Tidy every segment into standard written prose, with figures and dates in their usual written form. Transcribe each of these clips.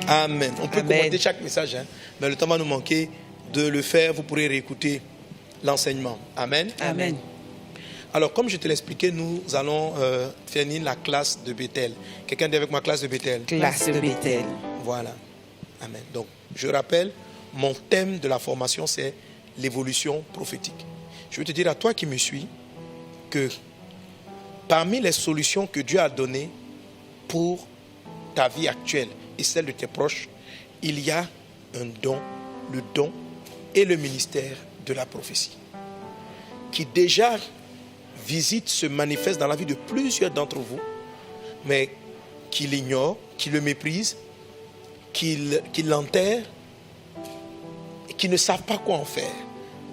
Amen. On peut Amen. commenter chaque message, hein, mais le temps va nous manquer de le faire. Vous pourrez réécouter l'enseignement. Amen. Amen. Alors, comme je te l'expliquais, nous allons finir la classe de Bethel. Quelqu'un dit avec ma classe de Bethel? Classe de Bethel. Voilà. Amen. Donc, je rappelle, mon thème de la formation, c'est l'évolution prophétique. Je veux te dire à toi qui me suis que parmi les solutions que Dieu a données pour ta vie actuelle et celle de tes proches, il y a un don, le don et le ministère de la prophétie, qui déjà visite, se manifeste dans la vie de plusieurs d'entre vous, mais qui l'ignorent, qui le méprisent, qui l'enterrent, et qui ne savent pas quoi en faire,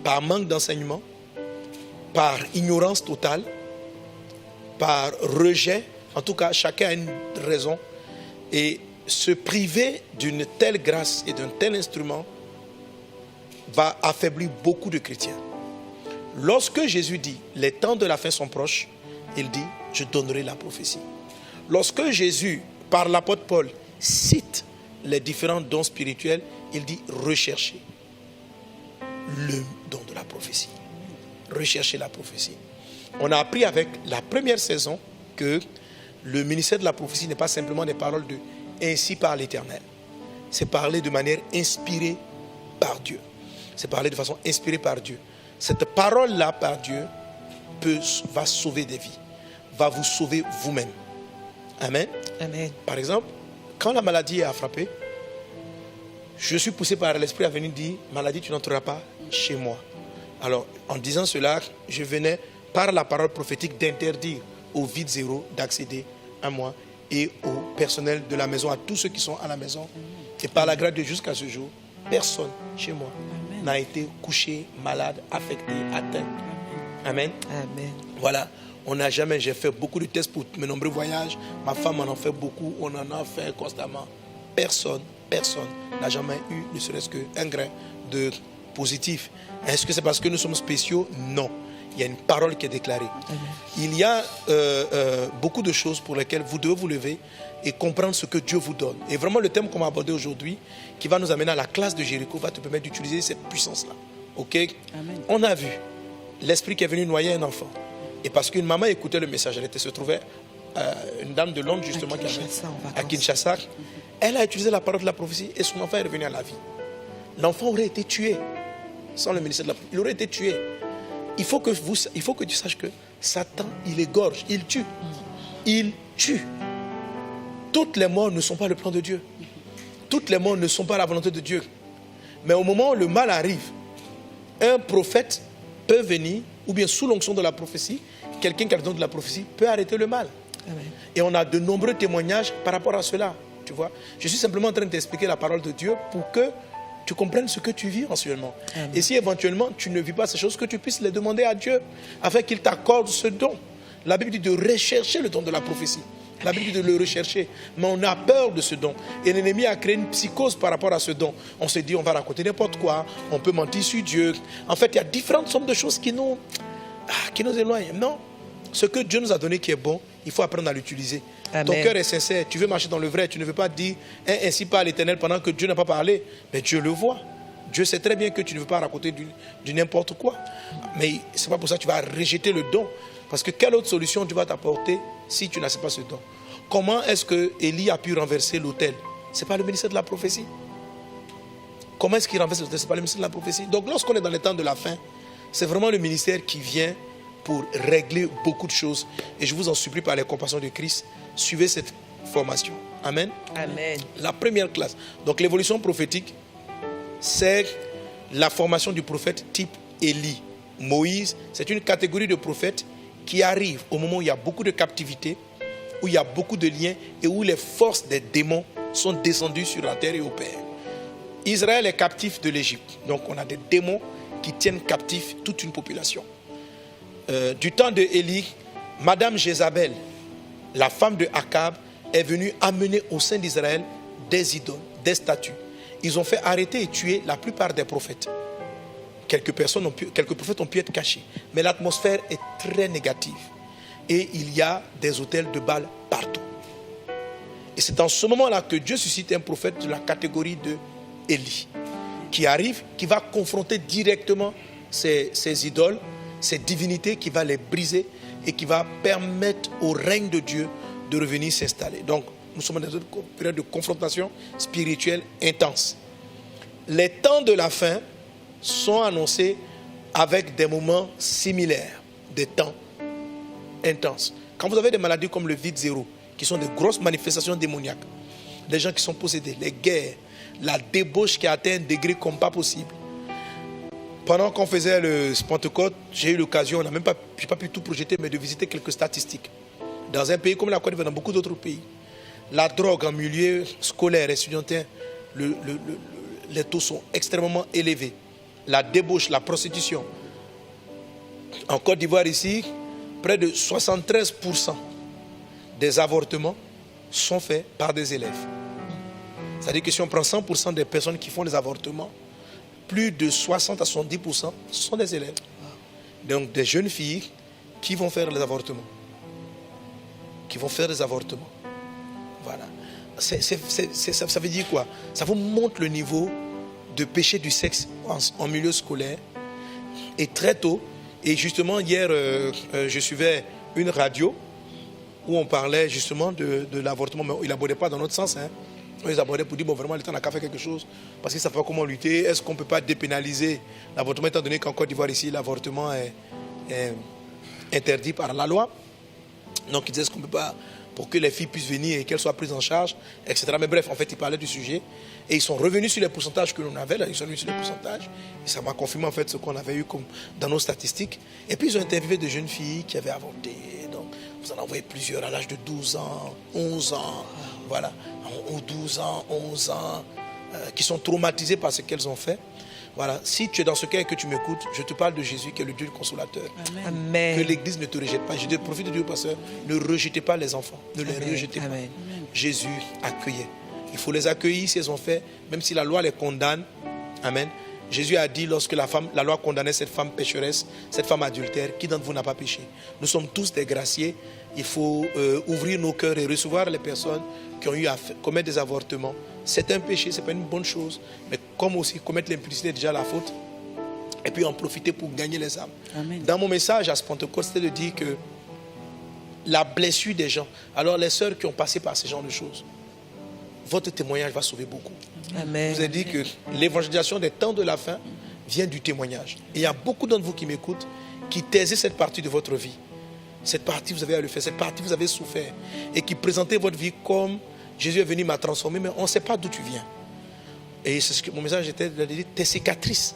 par manque d'enseignement, par ignorance totale, par rejet. En tout cas, chacun a une raison. Et se priver d'une telle grâce et d'un tel instrument va affaiblir beaucoup de chrétiens. Lorsque Jésus dit « les temps de la fin sont proches », il dit « je donnerai la prophétie ». Lorsque Jésus, par l'apôtre Paul, cite les différents dons spirituels, il dit « recherchez le don de la prophétie ». Recherchez la prophétie. On a appris avec la première saison que le ministère de la prophétie n'est pas simplement des paroles de « ainsi par l'Éternel ». C'est parler de manière inspirée par Dieu. C'est parler de façon inspirée par Dieu. Cette parole-là par Dieu va sauver des vies, va vous sauver vous-même. Amen. Amen. Par exemple, quand la maladie a frappé, je suis poussé par l'Esprit à venir dire « maladie, tu n'entreras pas chez moi ». Alors, en disant cela, je venais par la parole prophétique d'interdire aux vides zéro d'accéder à moi et au personnel de la maison, à tous ceux qui sont à la maison. Et par la grâce de Dieu, jusqu'à ce jour, personne chez moi n'a été couché, malade, affecté, atteint. Amen. Amen. Voilà, j'ai fait beaucoup de tests pour mes nombreux voyages. Ma femme en fait beaucoup, on en a fait constamment. Personne n'a jamais eu, ne serait-ce qu'un grain de positif. Est-ce que c'est parce que nous sommes spéciaux? Non. Il y a une parole qui est déclarée. Il y a beaucoup de choses pour lesquelles vous devez vous lever et comprendre ce que Dieu vous donne. Et vraiment, le thème qu'on va aborder aujourd'hui, qui va nous amener à la classe de Jéricho, va te permettre d'utiliser cette puissance-là. Ok? Amen. On a vu l'esprit qui est venu noyer un enfant. Et parce qu'une maman écoutait le message, se trouvait une dame de Londres, justement, à Kinshasa. Elle a utilisé la parole de la prophétie et son enfant est revenu à la vie. L'enfant aurait été tué sans le ministère de la prophétie. Il aurait été tué. Il faut que tu saches que Satan, il égorge, il tue. Il tue. Toutes les morts ne sont pas le plan de Dieu. Toutes les morts ne sont pas la volonté de Dieu. Mais au moment où le mal arrive, un prophète peut venir, ou bien sous l'onction de la prophétie, quelqu'un qui a le don de la prophétie peut arrêter le mal. Amen. Et on a de nombreux témoignages par rapport à cela. Tu vois, je suis simplement en train de t'expliquer la parole de Dieu pour que tu comprennes ce que tu vis actuellement. Amen. Et si éventuellement tu ne vis pas ces choses, que tu puisses les demander à Dieu afin qu'il t'accorde ce don. La Bible dit de rechercher le don de la prophétie. La Bible dit de le rechercher. Mais on a peur de ce don. Et l'ennemi a créé une psychose par rapport à ce don. On se dit on va raconter n'importe quoi, on peut mentir sur Dieu. En fait, il y a différentes sortes de choses qui nous éloignent. Non. Ce que Dieu nous a donné qui est bon, il faut apprendre à l'utiliser. Ton cœur est sincère, tu veux marcher dans le vrai, tu ne veux pas dire ainsi par l'Éternel pendant que Dieu n'a pas parlé. Mais Dieu le voit. Dieu sait très bien que tu ne veux pas raconter du n'importe quoi. Mais ce n'est pas pour ça que tu vas rejeter le don. Parce que quelle autre solution Dieu va t'apporter si tu n'as pas ce don? Comment est-ce que Élie a pu renverser l'autel? Ce n'est pas le ministère de la prophétie. Comment est-ce qu'il renverse l'autel? Ce n'est pas le ministère de la prophétie. Donc lorsqu'on est dans les temps de la fin, c'est vraiment le ministère qui vient pour régler beaucoup de choses. Et je vous en supplie par les compassions de Christ, suivez cette formation. Amen. Amen. La première classe. Donc l'évolution prophétique, c'est la formation du prophète type Élie. Moïse, c'est une catégorie de prophètes qui arrive au moment où il y a beaucoup de captivité, où il y a beaucoup de liens et où les forces des démons sont descendues sur la terre et opèrent. Israël est captif de l'Égypte. Donc on a des démons qui tiennent captif toute une population. Du temps de Élie, Madame Jézabel, la femme de Akab, est venue amener au sein d'Israël des idoles, des statues. Ils ont fait arrêter et tuer la plupart des prophètes. Quelques prophètes ont pu être cachés. Mais l'atmosphère est très négative. Et il y a des autels de Baal partout. Et c'est en ce moment-là que Dieu suscite un prophète de la catégorie de Élie, qui arrive, qui va confronter directement ces idoles, ces divinités, qui va les briser et qui va permettre au règne de Dieu de revenir s'installer. Donc, nous sommes dans une période de confrontation spirituelle intense. Les temps de la fin sont annoncés avec des moments similaires, des temps intenses. Quand vous avez des maladies comme le vide zéro, qui sont de grosses manifestations démoniaques, des gens qui sont possédés, les guerres, la débauche qui a atteint un degré comme pas possible. Pendant qu'on faisait le Pentecôte, j'ai eu l'occasion, je n'ai pas pu tout projeter, mais de visiter quelques statistiques. Dans un pays comme la Côte d'Ivoire, dans beaucoup d'autres pays, la drogue en milieu scolaire et étudiantin, les taux sont extrêmement élevés. La débauche, la prostitution. En Côte d'Ivoire ici, près de 73% des avortements sont faits par des élèves. C'est-à-dire que si on prend 100% des personnes qui font des avortements, plus de 60 à 70% sont des élèves. Donc des jeunes filles qui vont faire les avortements. Voilà. Ça veut dire quoi? Ça vous montre le niveau de péché du sexe en milieu scolaire. Et très tôt, et justement hier, je suivais une radio où on parlait justement de l'avortement, mais il n'abordait pas dans notre sens. Ils abordaient pour dire, bon, vraiment, l'État n'a qu'à faire quelque chose, parce qu'ils ne savent pas comment lutter. Est-ce qu'on ne peut pas dépénaliser l'avortement, étant donné qu'en Côte d'Ivoire, ici, l'avortement est interdit par la loi. Donc, ils disaient, est-ce qu'on ne peut pas, pour que les filles puissent venir et qu'elles soient prises en charge, etc. Mais bref, en fait, ils parlaient du sujet. Et ils sont revenus sur les pourcentages que l'on avait, là, ils sont revenus sur les pourcentages. Et ça m'a confirmé, en fait, ce qu'on avait eu comme dans nos statistiques. Et puis, ils ont interviewé de jeunes filles qui avaient avorté. Donc, vous en envoyez plusieurs à l'âge de 12 ans, 11 ans, voilà, ou 12 ans, 11 ans, qui sont traumatisés par ce qu'elles ont fait. Voilà, si tu es dans ce cas et que tu m'écoutes, je te parle de Jésus qui est le Dieu consolateur. Amen. Que l'Église ne te rejette pas. Je te profite de Dieu, pasteur, ne rejetez pas les enfants, ne les rejetez pas. Jésus accueillait. Il faut les accueillir si elles ont fait, même si la loi les condamne. Amen. Jésus a dit, lorsque la loi condamnait cette femme pécheresse, cette femme adultère, qui d'entre vous n'a pas péché? Nous sommes tous des graciés. Il faut ouvrir nos cœurs et recevoir les personnes qui ont eu à commettre des avortements. C'est un péché, ce n'est pas une bonne chose. Mais comme aussi commettre l'impudicité est déjà la faute. Et puis en profiter pour gagner les âmes. Amen. Dans mon message à ce Pentecôte, c'était de dire que la blessure des gens. Alors les sœurs qui ont passé par ce genre de choses, votre témoignage va sauver beaucoup. Amen. Je vous ai dit que l'évangélisation des temps de la fin vient du témoignage. Et il y a beaucoup d'entre vous qui m'écoutent, qui taisez cette partie de votre vie. Cette partie, vous avez à le faire. Cette partie, vous avez souffert. Et qui présentez votre vie comme Jésus est venu m'a transformé, mais on ne sait pas d'où tu viens. Et c'est ce que mon message était de dire, tes cicatrices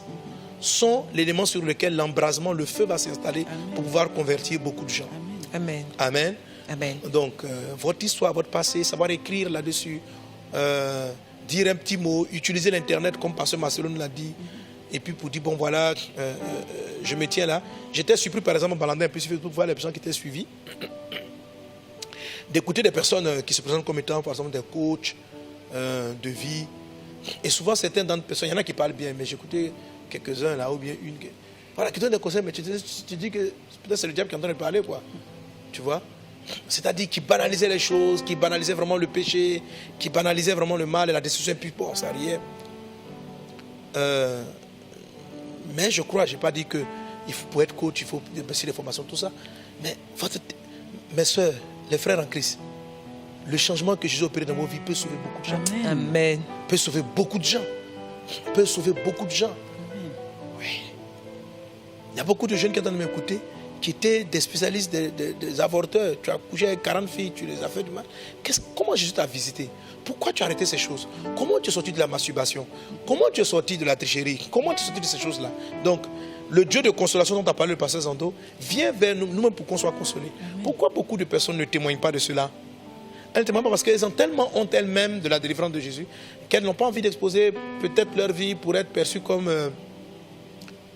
sont l'élément sur lequel l'embrasement, le feu va s'installer pour pouvoir convertir beaucoup de gens. Amen. Amen. Amen. Donc, votre histoire, votre passé, savoir écrire là-dessus, dire un petit mot, utiliser l'Internet comme Pasteur Marcelone l'a dit, et puis pour dire, bon voilà, je me tiens là. J'étais surpris, par exemple, en baladant un peu sur Facebook, voir les personnes qui étaient suivies, d'écouter des personnes qui se présentent comme étant, par exemple, des coachs de vie. Et souvent, certaines d'entre personnes, il y en a qui parlent bien, mais j'écoutais quelques-uns là, ou bien une. Voilà, qui donnent des conseils, mais tu dis que peut-être c'est le diable qui est en train de parler, quoi. Tu vois? C'est-à-dire qui banalisait les choses, qui banalisait vraiment le péché, qui banalisait vraiment le mal et la destruction, et puis bon, ça rien. Mais je crois, je n'ai pas dit que pour être coach, il faut passer les formations, tout ça. Mais mes soeurs, les frères en Christ, le changement que Jésus a opéré dans vos vies peut sauver beaucoup de gens. Amen. Peut sauver beaucoup de gens. Peut sauver beaucoup de gens. Oui. Il y a beaucoup de jeunes qui sont en train de m'écouter, qui étaient des spécialistes, des avorteurs. Tu as couché avec 40 filles, tu les as fait du mal. Comment Jésus t'a visité? Pourquoi tu as arrêté ces choses? Comment tu es sorti de la masturbation? Comment tu es sorti de la tricherie? Comment tu es sorti de ces choses-là? Donc, le Dieu de consolation dont tu as parlé, le pasteur Zando, vient vers nous-mêmes pour qu'on soit consolés. Pourquoi beaucoup de personnes ne témoignent pas de cela? Elles ne témoignent pas parce qu'elles ont tellement honte elles-mêmes de la délivrance de Jésus qu'elles n'ont pas envie d'exposer peut-être leur vie pour être perçues comme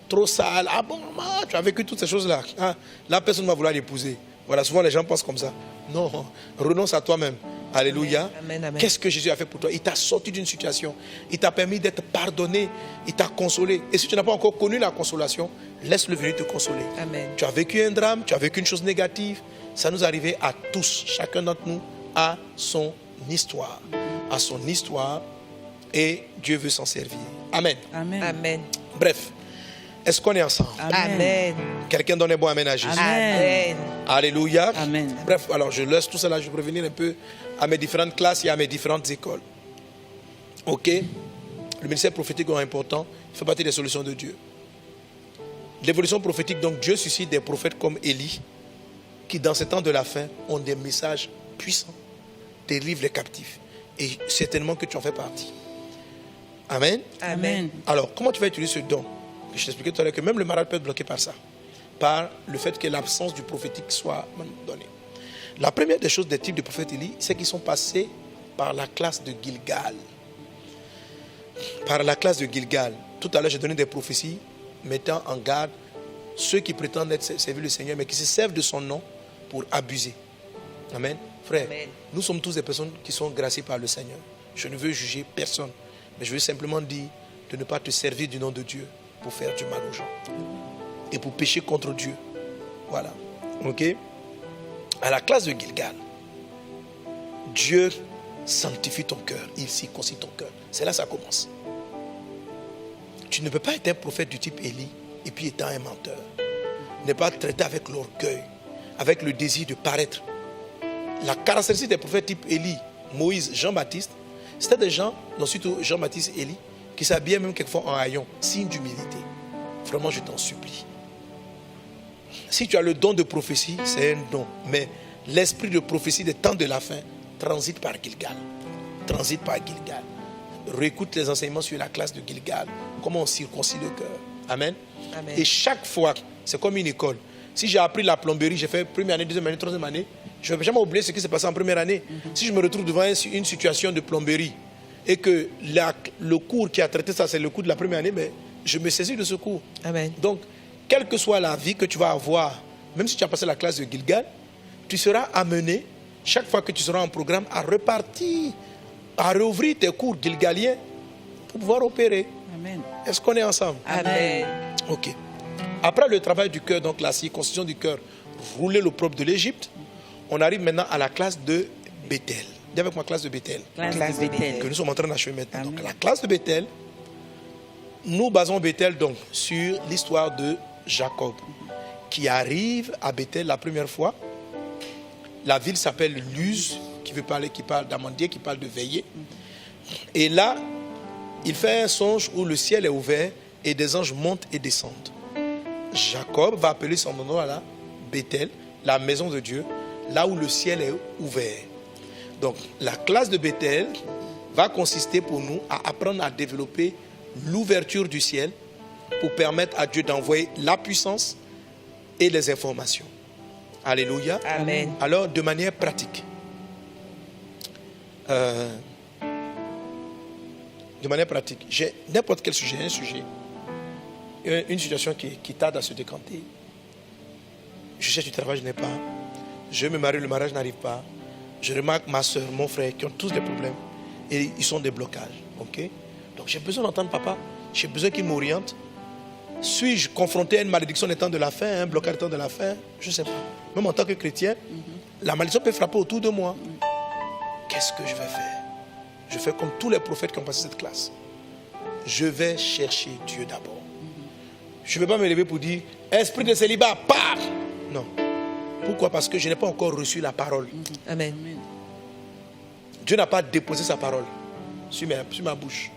trop sale. Ah bon, tu as vécu toutes ces choses-là. Ah, la personne va vouloir l'épouser. Voilà, souvent les gens pensent comme ça. Non, renonce à toi-même. Alléluia. Amen, amen. Qu'est-ce que Jésus a fait pour toi? Il t'a sorti d'une situation. Il t'a permis d'être pardonné. Il t'a consolé. Et si tu n'as pas encore connu la consolation, laisse-le venir te consoler. Amen. Tu as vécu un drame, tu as vécu une chose négative. Ça nous arrivait à tous. Chacun d'entre nous a son histoire. À son histoire. Et Dieu veut s'en servir. Amen. Amen. Amen. Bref, est-ce qu'on est ensemble? Amen. Quelqu'un donne un bon amen à Jésus. Amen. Alléluia. Amen. Bref, alors je laisse tout cela, je vais revenir un peu à mes différentes classes et à mes différentes écoles. Ok? Le ministère prophétique est important, il fait partie des solutions de Dieu. L'évolution prophétique, donc Dieu suscite des prophètes comme Élie, qui dans ces temps de la fin ont des messages puissants, délivrent les captifs. Et certainement que tu en fais partie. Amen. Amen. Alors, comment tu vas utiliser ce don? Je t'expliquais tout à l'heure que même le malade peut être bloqué par ça. Par le fait que l'absence du prophétique soit donnée. La première des choses des types de prophètes Élie, c'est qu'ils sont passés par la classe de Gilgal. Par la classe de Gilgal. Tout à l'heure, j'ai donné des prophéties mettant en garde ceux qui prétendent être servir le Seigneur, mais qui se servent de son nom pour abuser. Amen. Frère, Amen. nous sommes tous des personnes qui sont graciées par le Seigneur. Je ne veux juger personne, mais je veux simplement dire de ne pas te servir du nom de Dieu pour faire du mal aux gens et pour pécher contre Dieu. Voilà. Ok? À la classe de Gilgal, Dieu sanctifie ton cœur, il circoncit ton cœur. C'est là que ça commence. Tu ne peux pas être un prophète du type Élie et puis étant un menteur. Ne pas traiter avec l'orgueil, avec le désir de paraître. La caractéristique des prophètes type Élie, Moïse, Jean-Baptiste, c'était des gens, dont surtout Jean-Baptiste et Élie, qui s'habillaient même quelquefois en haillons, signe d'humilité. Vraiment, je t'en supplie. Si tu as le don de prophétie, c'est un don. Mais l'esprit de prophétie des temps de la fin transite par Gilgal. Transite par Gilgal. Réécoute les enseignements sur la classe de Gilgal. Comment on circoncit le cœur. Amen. Amen. Et chaque fois, c'est comme une école. Si j'ai appris la plomberie, j'ai fait première année, deuxième année, troisième année, je ne vais jamais oublier ce qui s'est passé en première année. Si je me retrouve devant une situation de plomberie et que le cours qui a traité ça, c'est le cours de la première année, mais je me saisis de ce cours. Amen. Donc, quelle que soit la vie que tu vas avoir, même si tu as passé la classe de Gilgal, tu seras amené, chaque fois que tu seras en programme, à repartir, à rouvrir tes cours gilgaliens pour pouvoir opérer. Amen. Est-ce qu'on est ensemble? Amen. Ok. Après le travail du cœur, donc la circoncision du cœur, rouler l'opprobre de l'Égypte, on arrive maintenant à la classe de Bethel. Dis avec moi, classe de Bethel. Classe de Bethel. Que nous sommes en train d'achever maintenant. Amen. Donc, la classe de Bethel, nous basons Bethel donc sur l'histoire de Jacob, qui arrive à Bethel la première fois. La ville s'appelle Luz, qui parle d'amandier, qui parle de veiller. Et là, il fait un songe où le ciel est ouvert et des anges montent et descendent. Jacob va appeler son nom là, Bethel, la maison de Dieu, là où le ciel est ouvert. Donc, la classe de Bethel va consister pour nous à apprendre à développer l'ouverture du ciel pour permettre à Dieu d'envoyer la puissance et les informations. Alléluia. Amen. Alors, de manière pratique, j'ai n'importe quel sujet, un sujet, une situation qui tarde à se décanter. Je cherche du travail, je n'ai pas. Je me marie, le mariage n'arrive pas. Je remarque ma soeur, mon frère, qui ont tous des problèmes. Et ils sont des blocages. Okay? Donc j'ai besoin d'entendre papa. J'ai besoin qu'il m'oriente. Suis-je confronté à une malédiction des temps de la fin, un blocage des temps de la fin? Je ne sais pas. Même en tant que chrétien, la malédiction peut frapper autour de moi. Qu'est-ce que je vais faire? Je fais comme tous les prophètes qui ont passé cette classe. Je vais chercher Dieu d'abord. Je ne vais pas me lever pour dire, esprit de célibat, pars! Non. Pourquoi? Parce que je n'ai pas encore reçu la parole. Amen. Dieu n'a pas déposé sa parole sur ma bouche.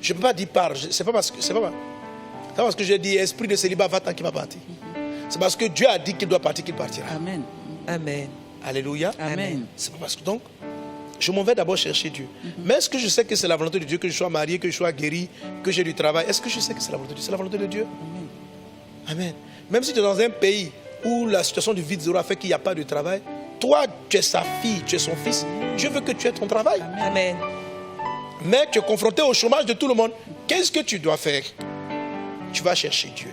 Je ne peux pas dire pars. C'est pas parce que j'ai dit esprit de célibat, va tant qu'il va partir. C'est parce que Dieu a dit qu'il doit partir qu'il partira. Amen. Amen. Alléluia. Amen. C'est pas parce que donc, je m'en vais d'abord chercher Dieu. Mais est-ce que je sais que c'est la volonté de Dieu que je sois marié, que je sois guéri, que j'ai du travail? Est-ce que je sais que c'est la volonté de Dieu? C'est la volonté de Dieu. Amen. Même si tu es dans un pays où la situation du vide zéro a fait qu'il n'y a pas de travail, toi, tu es sa fille, tu es son fils. Dieu veut que tu aies ton travail. Amen. Mais tu es confronté au chômage de tout le monde. Qu'est-ce que tu dois faire? Tu vas chercher Dieu.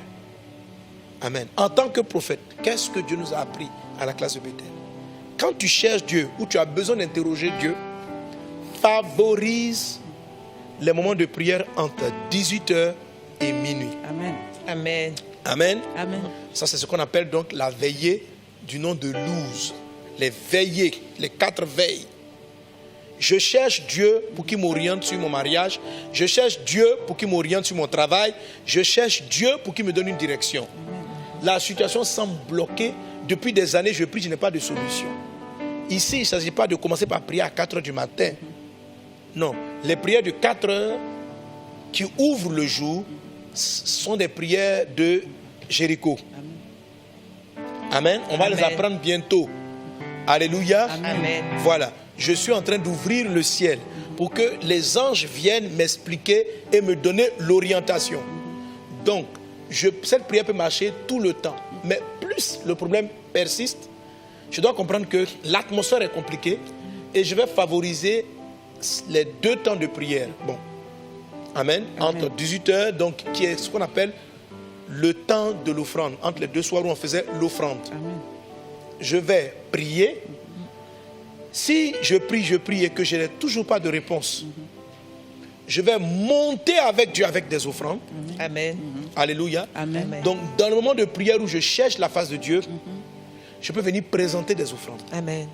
Amen. En tant que prophète, qu'est-ce que Dieu nous a appris à la classe de Bethel? Quand tu cherches Dieu, ou tu as besoin d'interroger Dieu, favorise les moments de prière entre 18h et minuit. Amen. Amen. Amen. Amen. Ça, c'est ce qu'on appelle donc la veillée du nom de Luz. Les veillées, les 4 veilles. Je cherche Dieu pour qu'il m'oriente sur mon mariage. Je cherche Dieu pour qu'il m'oriente sur mon travail. Je cherche Dieu pour qu'il me donne une direction. La situation semble bloquée. Depuis des années, je prie, je n'ai pas de solution. Ici, il ne s'agit pas de commencer par prier à 4 heures du matin. Non, les prières de 4 heures qui ouvrent le jour sont des prières de Jéricho. Amen. On va les apprendre bientôt. Alléluia. Amen. Voilà. Je suis en train d'ouvrir le ciel pour que les anges viennent m'expliquer et me donner l'orientation. Donc, cette prière peut marcher tout le temps. Mais plus le problème persiste, je dois comprendre que l'atmosphère est compliquée et je vais favoriser les 2 temps de prière. Bon. Amen. Entre 18h, donc, qui est ce qu'on appelle le temps de l'offrande. Entre les 2 soirs où on faisait l'offrande. Je vais prier. Si je prie et que je n'ai toujours pas de réponse, je vais monter avec Dieu avec des offrandes. Amen. Alléluia. Amen. Donc, dans le moment de prière où je cherche la face de Dieu, je peux venir présenter des offrandes. Amen.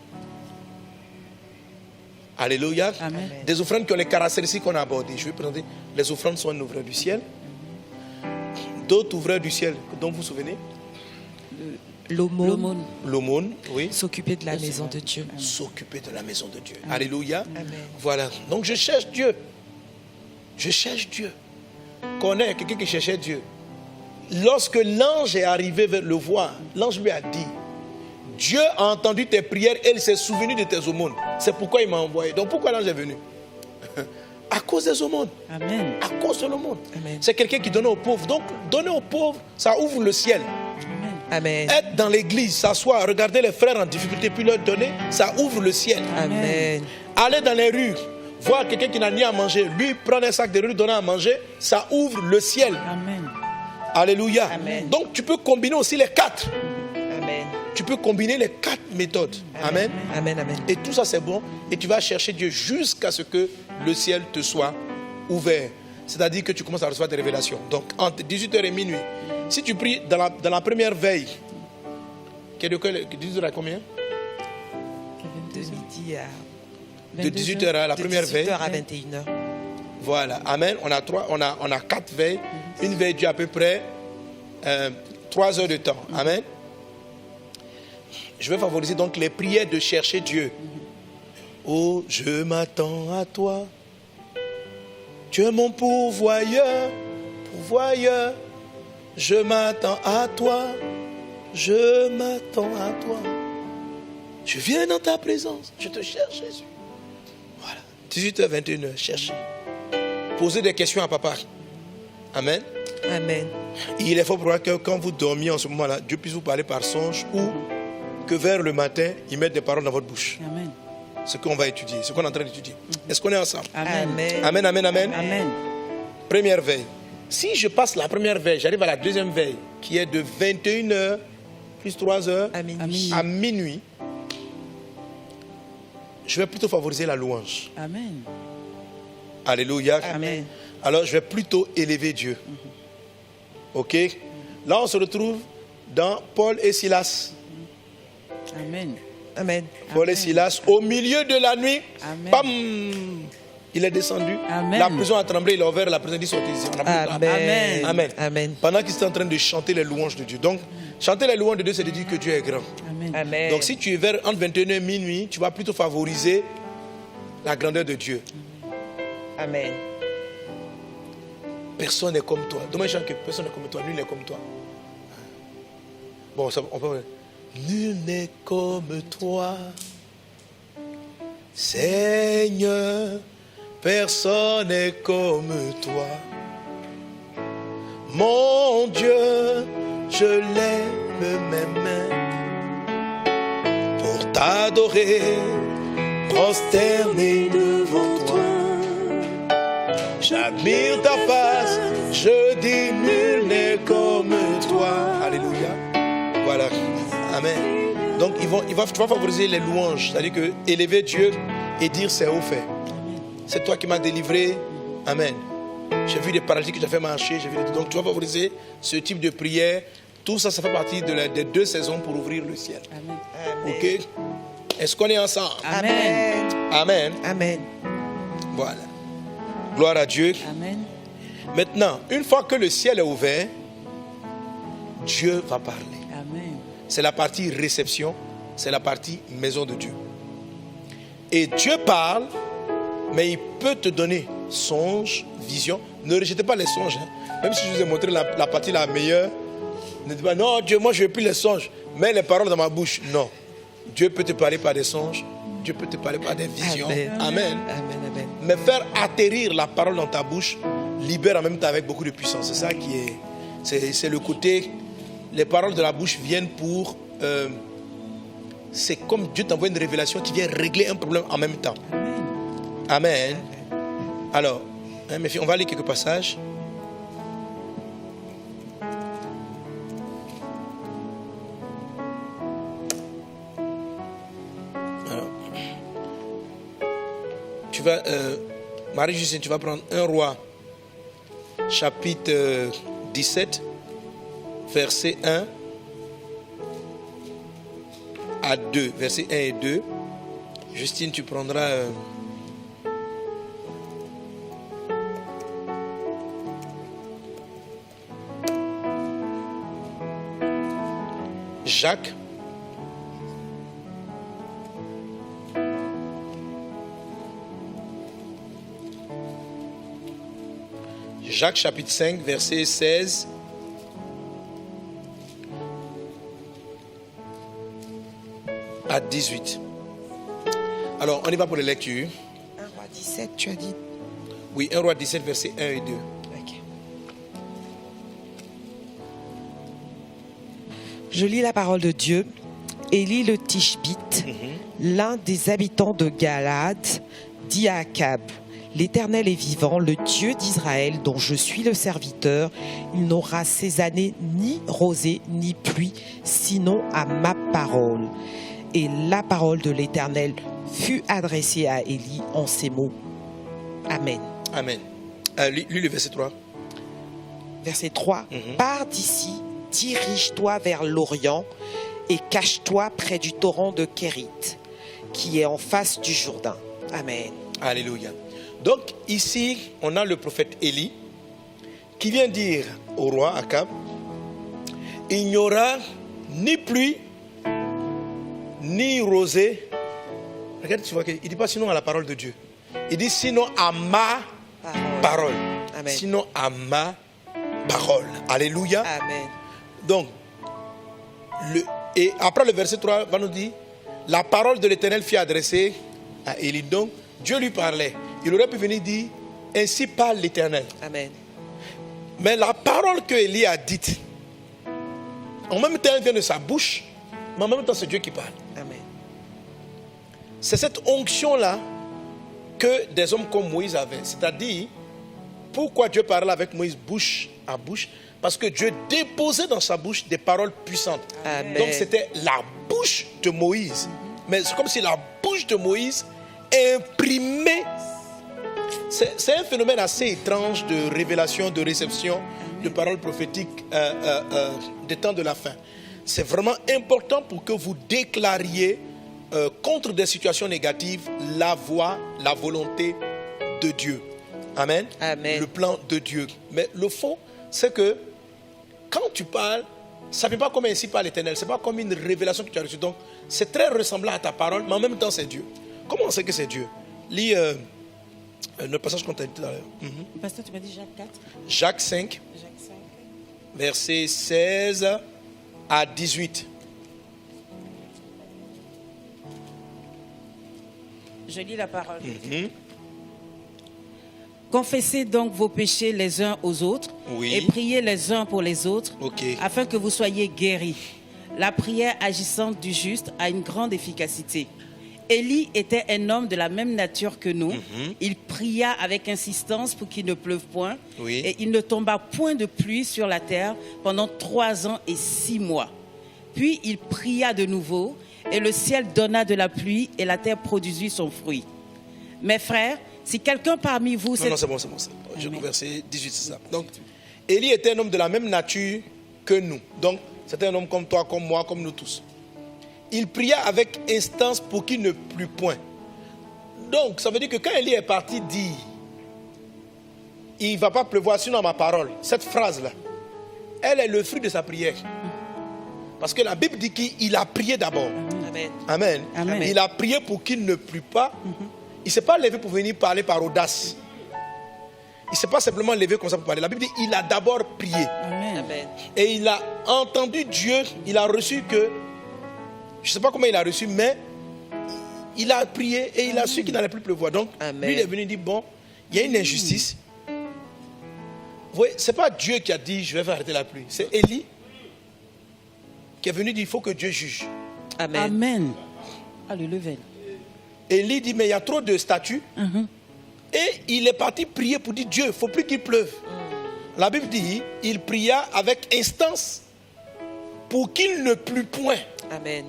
Alléluia. Amen. Des offrandes qui ont les caractéristiques qu'on a abordées. Je vais présenter. Les offrandes sont un ouvreur du ciel. D'autres ouvreurs du ciel dont vous vous souvenez? L'aumône. L'aumône, oui. S'occuper de la maison de Dieu. S'occuper de la maison de Dieu. Alléluia. Amen. Voilà. Donc je cherche Dieu. Je cherche Dieu. Connais quelqu'un qui cherchait Dieu. Lorsque l'ange est arrivé vers le voir, l'ange lui a dit: Dieu a entendu tes prières et il s'est souvenu de tes aumônes. C'est pourquoi il m'a envoyé. Donc pourquoi l'ange est venu? À cause des aumônes. Amen. À cause de l'aumône. Amen. C'est quelqu'un qui donnait aux pauvres. Donc donner aux pauvres, ça ouvre le ciel. Amen. Être dans l'église, s'asseoir, regarder les frères en difficulté puis leur donner, ça ouvre le ciel. Amen. Aller dans les rues, voir quelqu'un qui n'a ni à manger, lui prendre un sac de riz, donner à manger, ça ouvre le ciel. Amen. Alléluia. Amen. Donc tu peux combiner aussi les 4. Amen. Tu peux combiner les 4 méthodes. Amen. Amen. Amen. Et tout ça c'est bon. Et tu vas chercher Dieu jusqu'à ce que le ciel te soit ouvert. C'est-à-dire que tu commences à recevoir des révélations. Donc entre 18h et minuit. Si tu pries dans la première veille, qui est de 18h à combien? De midi à De 18h à la première veille. 18h à 21h. Voilà. Amen. On a 4 veilles. Une veille dure à peu près 3 heures de temps. Amen. Je vais favoriser donc les prières de chercher Dieu. Oh, je m'attends à toi. Tu es mon pourvoyeur, pourvoyeur. Je m'attends à toi. Je m'attends à toi. Je viens dans ta présence. Je te cherche, Jésus. Voilà. 18h, 21h, cherchez. Posez des questions à papa. Amen. Amen. Il est fort probable que quand vous dormiez en ce moment-là, Dieu puisse vous parler par songe ou que vers le matin, il mette des paroles dans votre bouche. Amen. Ce qu'on va étudier, ce qu'on est en train d'étudier. Est-ce qu'on est ensemble? Amen. Amen, amen, amen. Amen. Première veille. Si je passe la première veille, j'arrive à la deuxième veille, qui est de 21h plus 3h À minuit. à minuit, je vais plutôt favoriser la louange. Amen. Alléluia. Amen. Alors je vais plutôt élever Dieu. Ok? Là on se retrouve dans Paul et Silas. Amen. Amen. Paul et Silas, au milieu de la nuit, Amen. pam, il est descendu. Amen. La prison a tremblé, il a ouvert la prison, il dit sortez ici. On a plus de temps. Amen. Amen. Amen. Pendant qu'ils étaient en train de chanter les louanges de Dieu. Donc, chanter les louanges de Dieu, c'est de dire que Dieu est grand. Amen. Amen. Donc, si tu es vers entre 21h et minuit, tu vas plutôt favoriser la grandeur de Dieu. Amen. Personne n'est comme toi. Dommage que personne n'est comme toi, nul n'est comme toi. Bon, ça, on peut. Nul n'est comme toi, Seigneur. Personne n'est comme toi. Mon Dieu, je lève mes mains pour t'adorer, prosterné devant toi. J'admire ta face, je dis nul n'est comme toi. Alléluia. Voilà. Amen. Donc tu vas favoriser les louanges, c'est-à-dire que élever Dieu et dire c'est au fait. C'est toi qui m'as délivré. Amen. J'ai vu des paralytiques que j'ai fait marcher. Donc tu vas favoriser ce type de prière. Tout ça, ça fait partie des 2 saisons pour ouvrir le ciel. Amen. Ok? Est-ce qu'on est ensemble? Amen. Amen. Amen. Voilà. Gloire à Dieu. Amen. Maintenant, une fois que le ciel est ouvert, Dieu va parler. Amen. C'est la partie réception, c'est la partie maison de Dieu. Et Dieu parle, mais il peut te donner songe, vision. Ne rejetez pas les songes. Même si je vous ai montré la partie la meilleure, ne dites pas non, Dieu, moi je ne veux plus les songes. Mets les paroles dans ma bouche. Non. Dieu peut te parler par des songes. Dieu peut te parler par des visions. Amen. Amen. Amen. Amen. Mais faire atterrir la parole dans ta bouche libère en même temps avec beaucoup de puissance. C'est ça qui est. C'est le côté. Les paroles de la bouche viennent pour. C'est comme Dieu t'envoie une révélation qui vient régler un problème en même temps. Amen. Alors, mes filles, on va lire quelques passages. Alors, tu vas, Marie-Justine, tu vas prendre 1 Roi, chapitre 17, verset 1 à 2, versets 1 et 2. Justine, tu prendras Jacques. Jacques chapitre 5, verset 16 à 18. Alors, on y va pour les lectures. 1 Roi 17, tu as dit. Oui, 1 Roi 17, verset 1 et 2. Ok. Je lis la parole de Dieu. Élie le Tishbite, l'un des habitants de Galad, dit à Akab: L'Éternel est vivant, le Dieu d'Israël, dont je suis le serviteur. Il n'aura ces années ni rosée ni pluie, sinon à ma parole. Et la parole de l'Éternel fut adressée à Élie en ces mots. Amen. Amen. Lis le verset 3. Verset 3. Pars d'ici, dirige-toi vers l'Orient et cache-toi près du torrent de Kérit, qui est en face du Jourdain. Amen. Alléluia. Donc ici, on a le prophète Élie qui vient dire au roi Akab: il n'y aura ni pluie, ni rosée. Regarde, tu vois qu'il ne dit pas sinon à la parole de Dieu. Il dit sinon à ma parole. Amen. Sinon à ma parole. Alléluia. Amen. Donc, et après le verset 3 va nous dire: la parole de l'Éternel fut adressée à Élie. Donc, Dieu lui parlait. Il aurait pu venir dire: ainsi parle l'Éternel. Amen. Mais la parole que Élie a dite, en même temps, elle vient de sa bouche, mais en même temps, c'est Dieu qui parle. Amen. C'est cette onction-là que des hommes comme Moïse avaient. C'est-à-dire, pourquoi Dieu parlait avec Moïse bouche à bouche? Parce que Dieu déposait dans sa bouche des paroles puissantes. Amen. Donc c'était la bouche de Moïse. Mais c'est comme si la bouche de Moïse imprimait. C'est un phénomène assez étrange de révélation, de réception, de paroles prophétiques des temps de la fin. C'est vraiment important pour que vous déclariez contre des situations négatives la voix, la volonté de Dieu. Amen. Amen. Le plan de Dieu. Mais le fond, c'est que quand tu parles, ça ne fait pas comme ainsi par l'Éternel. Ce n'est pas comme une révélation que tu as reçue. Donc, c'est très ressemblant à ta parole, mais en même temps, c'est Dieu. Comment on sait que c'est Dieu? Lis le passage qu'on t'a dit tout à l'heure. Pasteur, tu m'as dit Jacques 4. Jacques 5, Jacques 5. versets 16 à 18. Je lis la parole. Confessez donc vos péchés les uns aux autres, Oui. et priez les uns pour les autres, Ok. afin que vous soyez guéris. La prière agissante du juste a une grande efficacité. Élie était un homme de la même nature que nous. Il pria avec insistance pour qu'il ne pleuve point. Oui. Et il ne tomba point de pluie sur la terre pendant 3 ans et 6 mois. Puis il pria de nouveau, et le ciel donna de la pluie, et la terre produisit son fruit. Mes frères, si quelqu'un parmi vous... Non, c'est bon. Je lis verset 18, c'est ça. Donc, Élie était un homme de la même nature que nous. Donc, c'était un homme comme toi, comme moi, comme nous tous. il pria avec instance pour qu'il ne plût point. Donc, ça veut dire que quand Élie est parti dire, il ne va pas pleuvoir sinon ma parole, cette phrase-là, elle est le fruit de sa prière. Parce que la Bible dit qu'il a prié d'abord. Amen. Amen. Amen. Il a prié pour qu'il ne plût pas. Il ne s'est pas levé pour venir parler par audace. Il ne s'est pas simplement levé comme ça pour parler. La Bible dit qu'il a d'abord prié. Amen. Amen. Et il a entendu Dieu. Il a reçu que... Je ne sais pas comment il a reçu, mais il a prié et il a su qu'il n'allait plus pleuvoir. Donc, Amen. lui, il est venu dire, bon, il y a une injustice. Vous voyez, ce n'est pas Dieu qui a dit, je vais faire arrêter la pluie. C'est Élie qui est venu dire, il faut que Dieu juge. Amen. Amen. Alléluia. Élie dit, mais il y a trop de statues. Et il est parti prier pour dire, Dieu, il ne faut plus qu'il pleuve. La Bible dit, il pria avec instance pour qu'il ne plût point. Amen.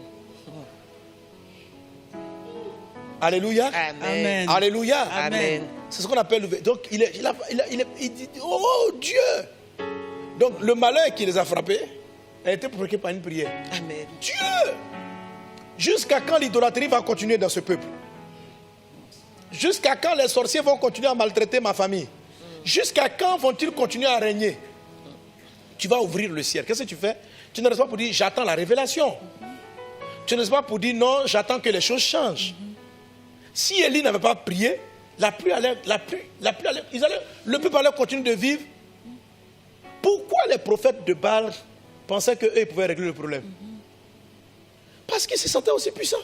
Alléluia. Amen. Alléluia. Amen. C'est ce qu'on appelle... Donc, il dit, oh Dieu. Donc, le malheur qui les a frappés a été provoqué par une prière. Amen. Dieu. Jusqu'à quand l'idolâtrie va continuer dans ce peuple? Jusqu'à quand les sorciers vont continuer à maltraiter ma famille? Jusqu'à quand vont-ils continuer à régner? Tu vas ouvrir le ciel. Qu'est-ce que tu fais? Tu ne restes pas pour dire j'attends la révélation. Tu ne restes pas pour dire non, j'attends que les choses changent. Si Élie n'avait pas prié, le peuple allait continuer de vivre. Pourquoi les prophètes de Baal pensaient qu'eux pouvaient régler le problème? Parce qu'ils se sentaient aussi puissants.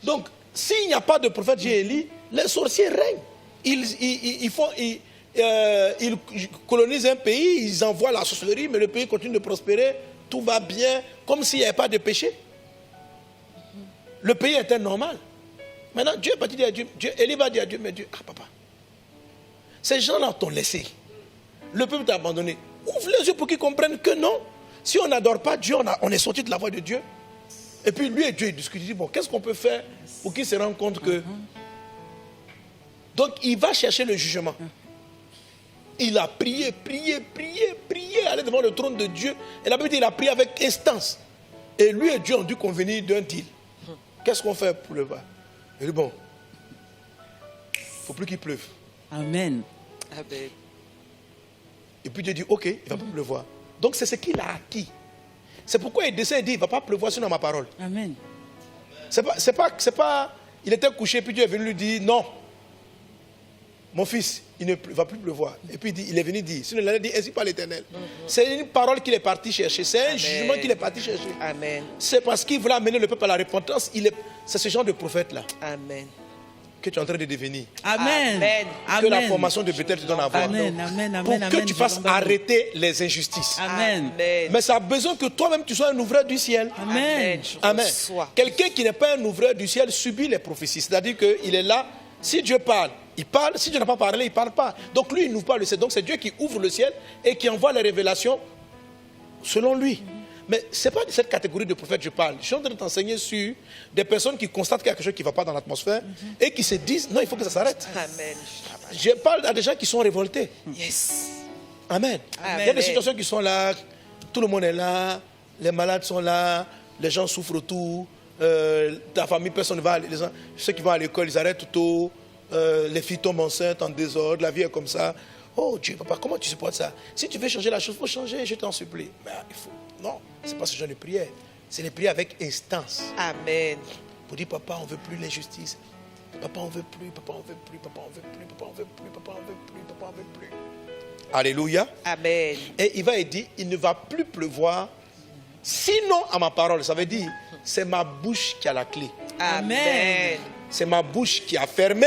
Donc, s'il n'y a pas de prophète chez Élie, les sorciers règnent. Ils colonisent un pays, ils envoient la sorcellerie, mais le pays continue de prospérer, tout va bien, comme s'il n'y avait pas de péché. Le pays était normal. Maintenant, Dieu va dire à Dieu, Élie va dire à Dieu, mais Dieu, ah papa, ces gens-là t'ont laissé. Le peuple t'a abandonné. Ouvre les yeux pour qu'ils comprennent que non. Si on n'adore pas Dieu, on est sorti de la voie de Dieu. Et puis lui et Dieu, ils discutent. Ils disent, bon, qu'est-ce qu'on peut faire pour qu'ils se rendent compte que... Donc, il va chercher le jugement. Il a prié, aller devant le trône de Dieu. Et la Bible dit, il a prié avec instance. Et lui et Dieu ont dû convenir d'un deal. Qu'est-ce qu'on fait pour le bas? Il dit, bon, il ne faut plus qu'il pleuve. Amen. Amen. Et puis Dieu dit, ok, il ne va pas pleuvoir. Donc c'est ce qu'il a acquis. C'est pourquoi il descend et dit, il ne va pas pleuvoir sinon ma parole. Amen. C'est pas, il était couché, puis Dieu est venu lui dire, non, mon fils, il ne va plus pleuvoir. Et puis il est venu dire, sinon il a dit, ainsi par l'Éternel. C'est une parole qu'il est parti chercher, c'est un jugement qu'il est parti chercher. Amen. C'est parce qu'il voulait amener le peuple à la repentance. C'est ce genre de prophète-là Amen. que tu es en train de devenir. Amen. Amen. Que la formation de Bethel te donne à voir. Amen. Amen. Pour Amen. que tu fasses arrêter les injustices. Amen. Amen. Mais ça a besoin que toi-même tu sois un ouvreur du ciel. Amen. Je Amen. reçois. Quelqu'un qui n'est pas un ouvreur du ciel subit les prophéties. C'est-à-dire qu'il est là, si Dieu parle, il parle. Si Dieu n'a pas parlé, il ne parle pas. Donc lui, il n'ouvre pas le ciel. Donc c'est Dieu qui ouvre le ciel et qui envoie les révélations selon lui. Mais ce n'est pas de cette catégorie de prophètes que je parle. Je suis en train de t'enseigner sur des personnes qui constatent quelque chose qui ne va pas dans l'atmosphère et qui se disent, non, il faut que ça s'arrête. Amen. Je parle à des gens qui sont révoltés. Yes. Amen. Amen. Il y a des situations qui sont là, tout le monde est là, les malades sont là, les gens souffrent autour, ta famille, personne ne va, ceux qui vont à l'école, ils arrêtent tout tôt, les filles tombent enceintes en désordre, la vie est comme ça. Oh Dieu, papa, comment tu supportes ça? Si tu veux changer la chose, il faut changer, je t'en supplie. Mais il faut... Non, ce n'est pas ce genre de prière. C'est les prières avec instance. Amen. Pour dire, papa, on ne veut plus l'injustice. Papa, on ne veut plus, papa, on ne veut plus, papa, on ne veut plus, papa, on ne veut plus, papa, on ne veut plus, papa, on ne veut plus. Alléluia. Amen. Et il va dire, il ne va plus pleuvoir, sinon à ma parole. Ça veut dire, c'est ma bouche qui a la clé. Amen. C'est ma bouche qui a fermé,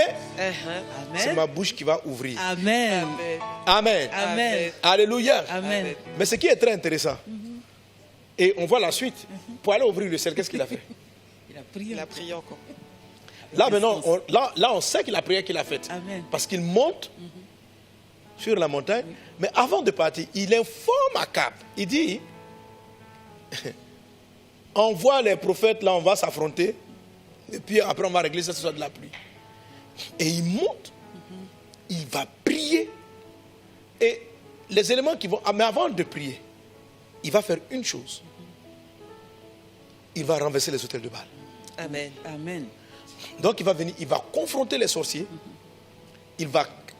c'est Amen. ma bouche qui va ouvrir. Amen. Amen. Amen. Alléluia. Amen. Mais ce qui est très intéressant, et on voit la suite, pour aller ouvrir le ciel, qu'est-ce qu'il a fait? Il a prié. Il a prié encore. Là maintenant, là, on sait que la prière qu'il a faite. Amen. Parce qu'il monte sur la montagne. Mais avant de partir, il informe Akab. Il dit, envoie les prophètes, là on va s'affronter. Et puis après on va régler ça, ce soit de la pluie. Et il monte. Il va prier. Et les éléments qui vont... Mais avant de prier, il va faire une chose. il va renverser les autels de Baal. Amen. Amen. Donc il va venir, il va confronter les sorciers.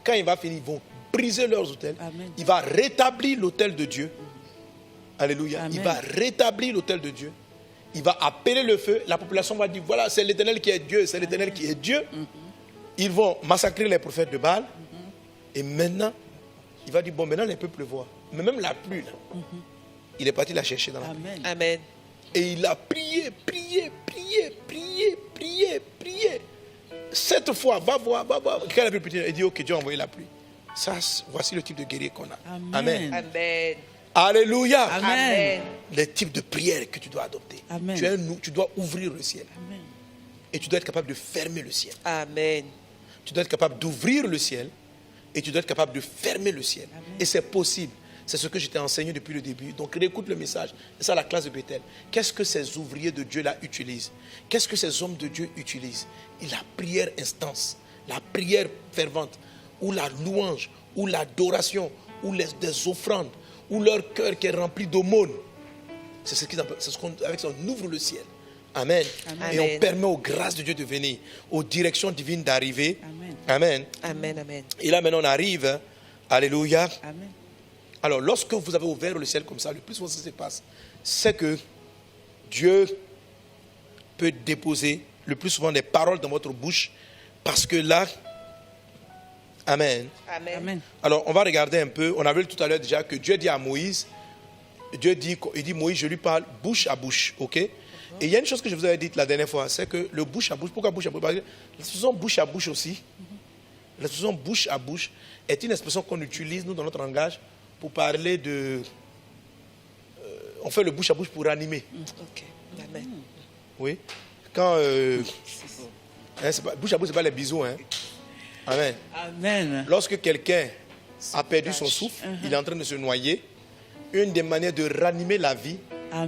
Quand il va finir, ils vont briser leurs autels. Amen. Il va rétablir l'autel de Dieu. Alléluia. Amen. Il va rétablir l'autel de Dieu. Il va appeler le feu. La population va dire, voilà, c'est l'Éternel qui est Dieu, c'est l'Éternel qui est Dieu. Ils vont massacrer les prophètes de Baal. Et maintenant, il va dire, bon, maintenant les peuples voient. Mais même la pluie, là, il est parti la chercher dans la pluie. Amen. Amen. Et il a prié. 7 fois, va voir. Quand la pluie petit, il dit, ok, Dieu a envoyé la pluie. Ça, voici le type de guerrier qu'on a. Amen. Amen. Alléluia. Amen. Les types de prières que tu dois adopter. Amen. Tu dois ouvrir le ciel. Amen. Et tu dois être capable de fermer le ciel. Amen. Tu dois être capable d'ouvrir le ciel. Et tu dois être capable de fermer le ciel. Amen. Et c'est possible. C'est ce que je t'ai enseigné depuis le début. Donc réécoute le message. C'est ça la classe de Bethel. Qu'est-ce que ces ouvriers de Dieu là utilisent? Qu'est-ce que ces hommes de Dieu utilisent? Et la prière intense, la prière fervente, ou la louange, ou l'adoration, ou des offrandes, ou leur cœur qui est rempli d'aumônes. C'est ce avec ça on ouvre le ciel. Amen. Amen. Et on permet aux grâces de Dieu de venir, aux directions divines d'arriver. Amen. Amen. Amen. Amen. Et là maintenant on arrive. Alléluia. Amen. Alors, lorsque vous avez ouvert le ciel comme ça, le plus souvent ce qui se passe, c'est que Dieu peut déposer le plus souvent des paroles dans votre bouche, parce que là, Amen. Amen. Amen. Alors, on va regarder un peu, on a vu tout à l'heure déjà que Dieu dit à Moïse, il dit Moïse, je lui parle bouche à bouche, ok? Et il y a une chose que je vous avais dit la dernière fois, c'est que le bouche à bouche, pourquoi bouche à bouche? Parce que l'expression bouche à bouche aussi, l'expression bouche à bouche est une expression qu'on utilise, nous, dans notre langage, pour parler de... on fait le bouche à bouche pour animer. Ok. Amen. Oui. Quand... bouche à bouche, ce n'est pas les bisous. Hein. Amen. Amen. Lorsque quelqu'un a perdu son souffle, il est en train de se noyer, une des manières de ranimer la vie,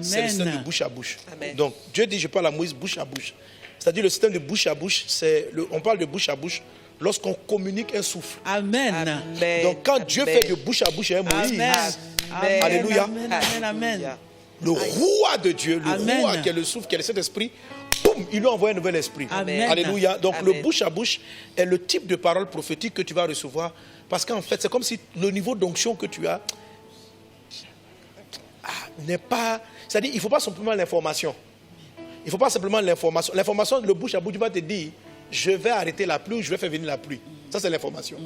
c'est le système de bouche à bouche. Amen. Donc, Dieu dit, je parle à Moïse bouche à bouche. C'est-à-dire le système de bouche à bouche, on parle de bouche à bouche lorsqu'on communique un souffle. Amen. Amen. Donc, quand Dieu Amen. fait de bouche à bouche avec Moïse, Amen. Alléluia. Amen. Amen. Amen. le roi de Dieu, le Amen. roi qui est le souffle, qui est le Saint-Esprit, boum, il lui envoie un nouvel esprit. Amen. Alléluia. Donc Amen. le bouche à bouche est le type de parole prophétique que tu vas recevoir. Parce qu'en fait, c'est comme si le niveau d'onction que tu as n'est pas... C'est-à-dire, il ne faut pas simplement l'information. Il ne faut pas simplement l'information. L'information, le bouche à bouche, tu vas te dire, je vais arrêter la pluie ou je vais faire venir la pluie. Ça, c'est l'information.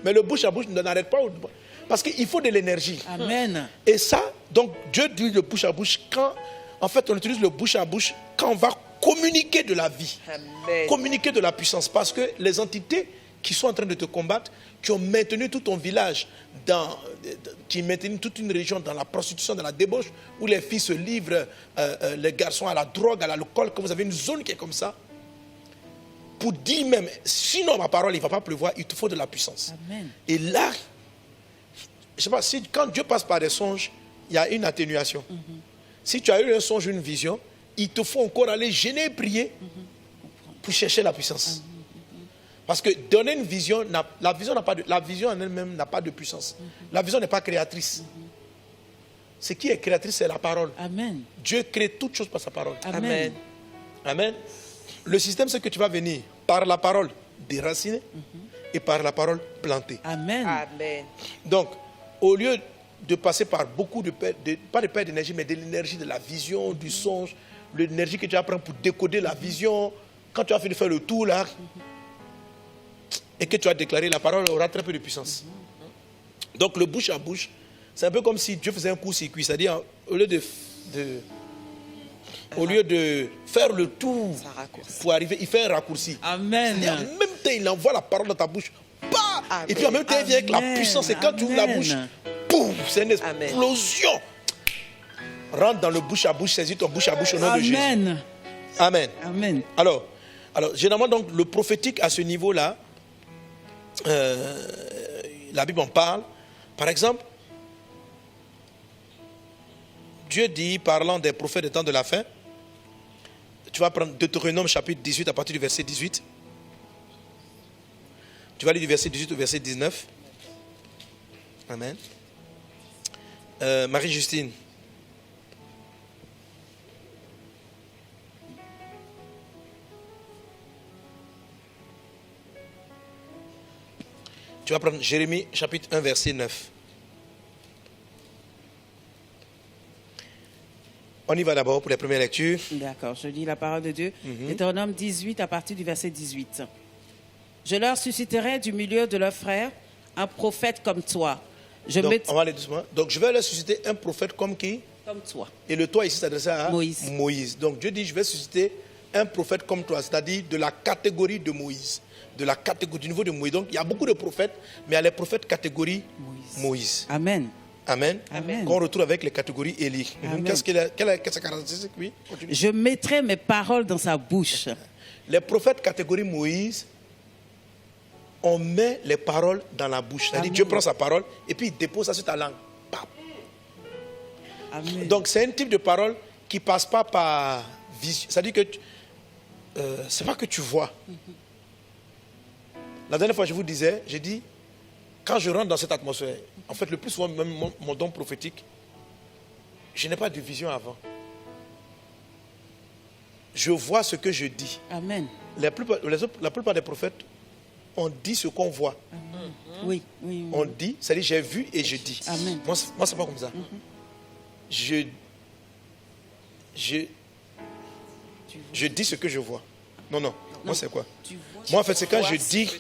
Mais le bouche à bouche n'arrête pas. Parce qu'il faut de l'énergie. Amen. Et ça, donc, Dieu dit le bouche à bouche quand, en fait, on utilise le bouche à bouche quand on va communiquer de la vie. Amen. Communiquer de la puissance. Parce que les entités qui sont en train de te combattre, qui ont maintenu tout ton village, qui ont maintenu toute une région dans la prostitution, dans la débauche, où les filles se livrent, les garçons à la drogue, à l'alcool, quand vous avez une zone qui est comme ça, pour dire même, sinon ma parole, il ne va pas pleuvoir, il te faut de la puissance. Amen. Et là, je ne sais pas, si, quand Dieu passe par des songes, il y a une atténuation. Si tu as eu un songe, une vision, il te faut encore aller gêner et prier pour chercher la puissance. Parce que donner une vision, la vision en elle-même n'a pas de puissance. La vision n'est pas créatrice. Ce qui est créatrice, c'est la parole. Amen. Dieu crée toutes choses par sa parole. Amen. Amen. Le système, c'est que tu vas venir par la parole déraciner et par la parole planter. Amen. Amen. Donc, au lieu de passer par beaucoup de perte, pas de perte d'énergie, mais de l'énergie de la vision, du songe, l'énergie que tu vas prendre pour décoder la vision, quand tu as fini de faire le tour là, et que tu as déclaré, la parole aura très peu de puissance. Donc, le bouche à bouche, c'est un peu comme si Dieu faisait un court-circuit, c'est-à-dire, au lieu de faire le tour Ça raccourcit. pour arriver, il fait un raccourci. Amen. Et en même temps, il envoie la parole dans ta bouche. Bah Amen. et puis en même temps, il vient avec la Amen. puissance. Et quand tu ouvres la Amen. bouche, boum, c'est une Amen. explosion. Rentre dans le bouche à bouche, saisis ton bouche à bouche au nom de Jésus. Amen. Amen. Amen. Alors, généralement, donc, le prophétique à ce niveau-là, la Bible en parle. Par exemple, Dieu dit, parlant des prophètes des temps de la fin, tu vas prendre Deutéronome chapitre 18 à partir du verset 18. Tu vas lire du verset 18 au verset 19. Amen. Marie-Justine. Tu vas prendre Jérémie chapitre 1, verset 9. On y va d'abord pour les premières lectures. D'accord, je lis la parole de Dieu. Deutéronome 18 à partir du verset 18. Je leur susciterai du milieu de leurs frères un prophète comme toi. Donc, on va aller doucement. Donc, je vais leur susciter un prophète comme qui? Comme toi. Et le toi ici s'adresse à Moïse. Donc, Dieu dit, je vais susciter un prophète comme toi, c'est-à-dire de la catégorie de Moïse. De la catégorie, du niveau de Moïse. Donc, il y a beaucoup de prophètes, mais il y a les prophètes catégorie Moïse. Amen. Amen. Amen. Qu'on retrouve avec les catégories Élie. Qu'est-ce quelle est sa caractéristique? Oui, continue. Je mettrai mes paroles dans sa bouche. Les prophètes catégorie Moïse, on met les paroles dans la bouche. C'est-à-dire Dieu prend sa parole et puis il dépose ça sur ta langue. Pam. Amen. Donc c'est un type de parole qui ne passe pas par vision. C'est-à-dire que c'est pas que tu vois. La dernière fois je vous disais, j'ai dit, quand je rentre dans cette atmosphère, en fait le plus souvent même mon don prophétique, je n'ai pas de vision avant. Je vois ce que je dis. Amen. La plupart des prophètes, on dit ce qu'on voit. Oui, oui, oui. On dit, c'est-à-dire j'ai vu et je dis. Amen. Moi c'est pas comme ça. Je dis ce que je vois. Non. Moi c'est quoi? Moi en fait c'est quand je dis.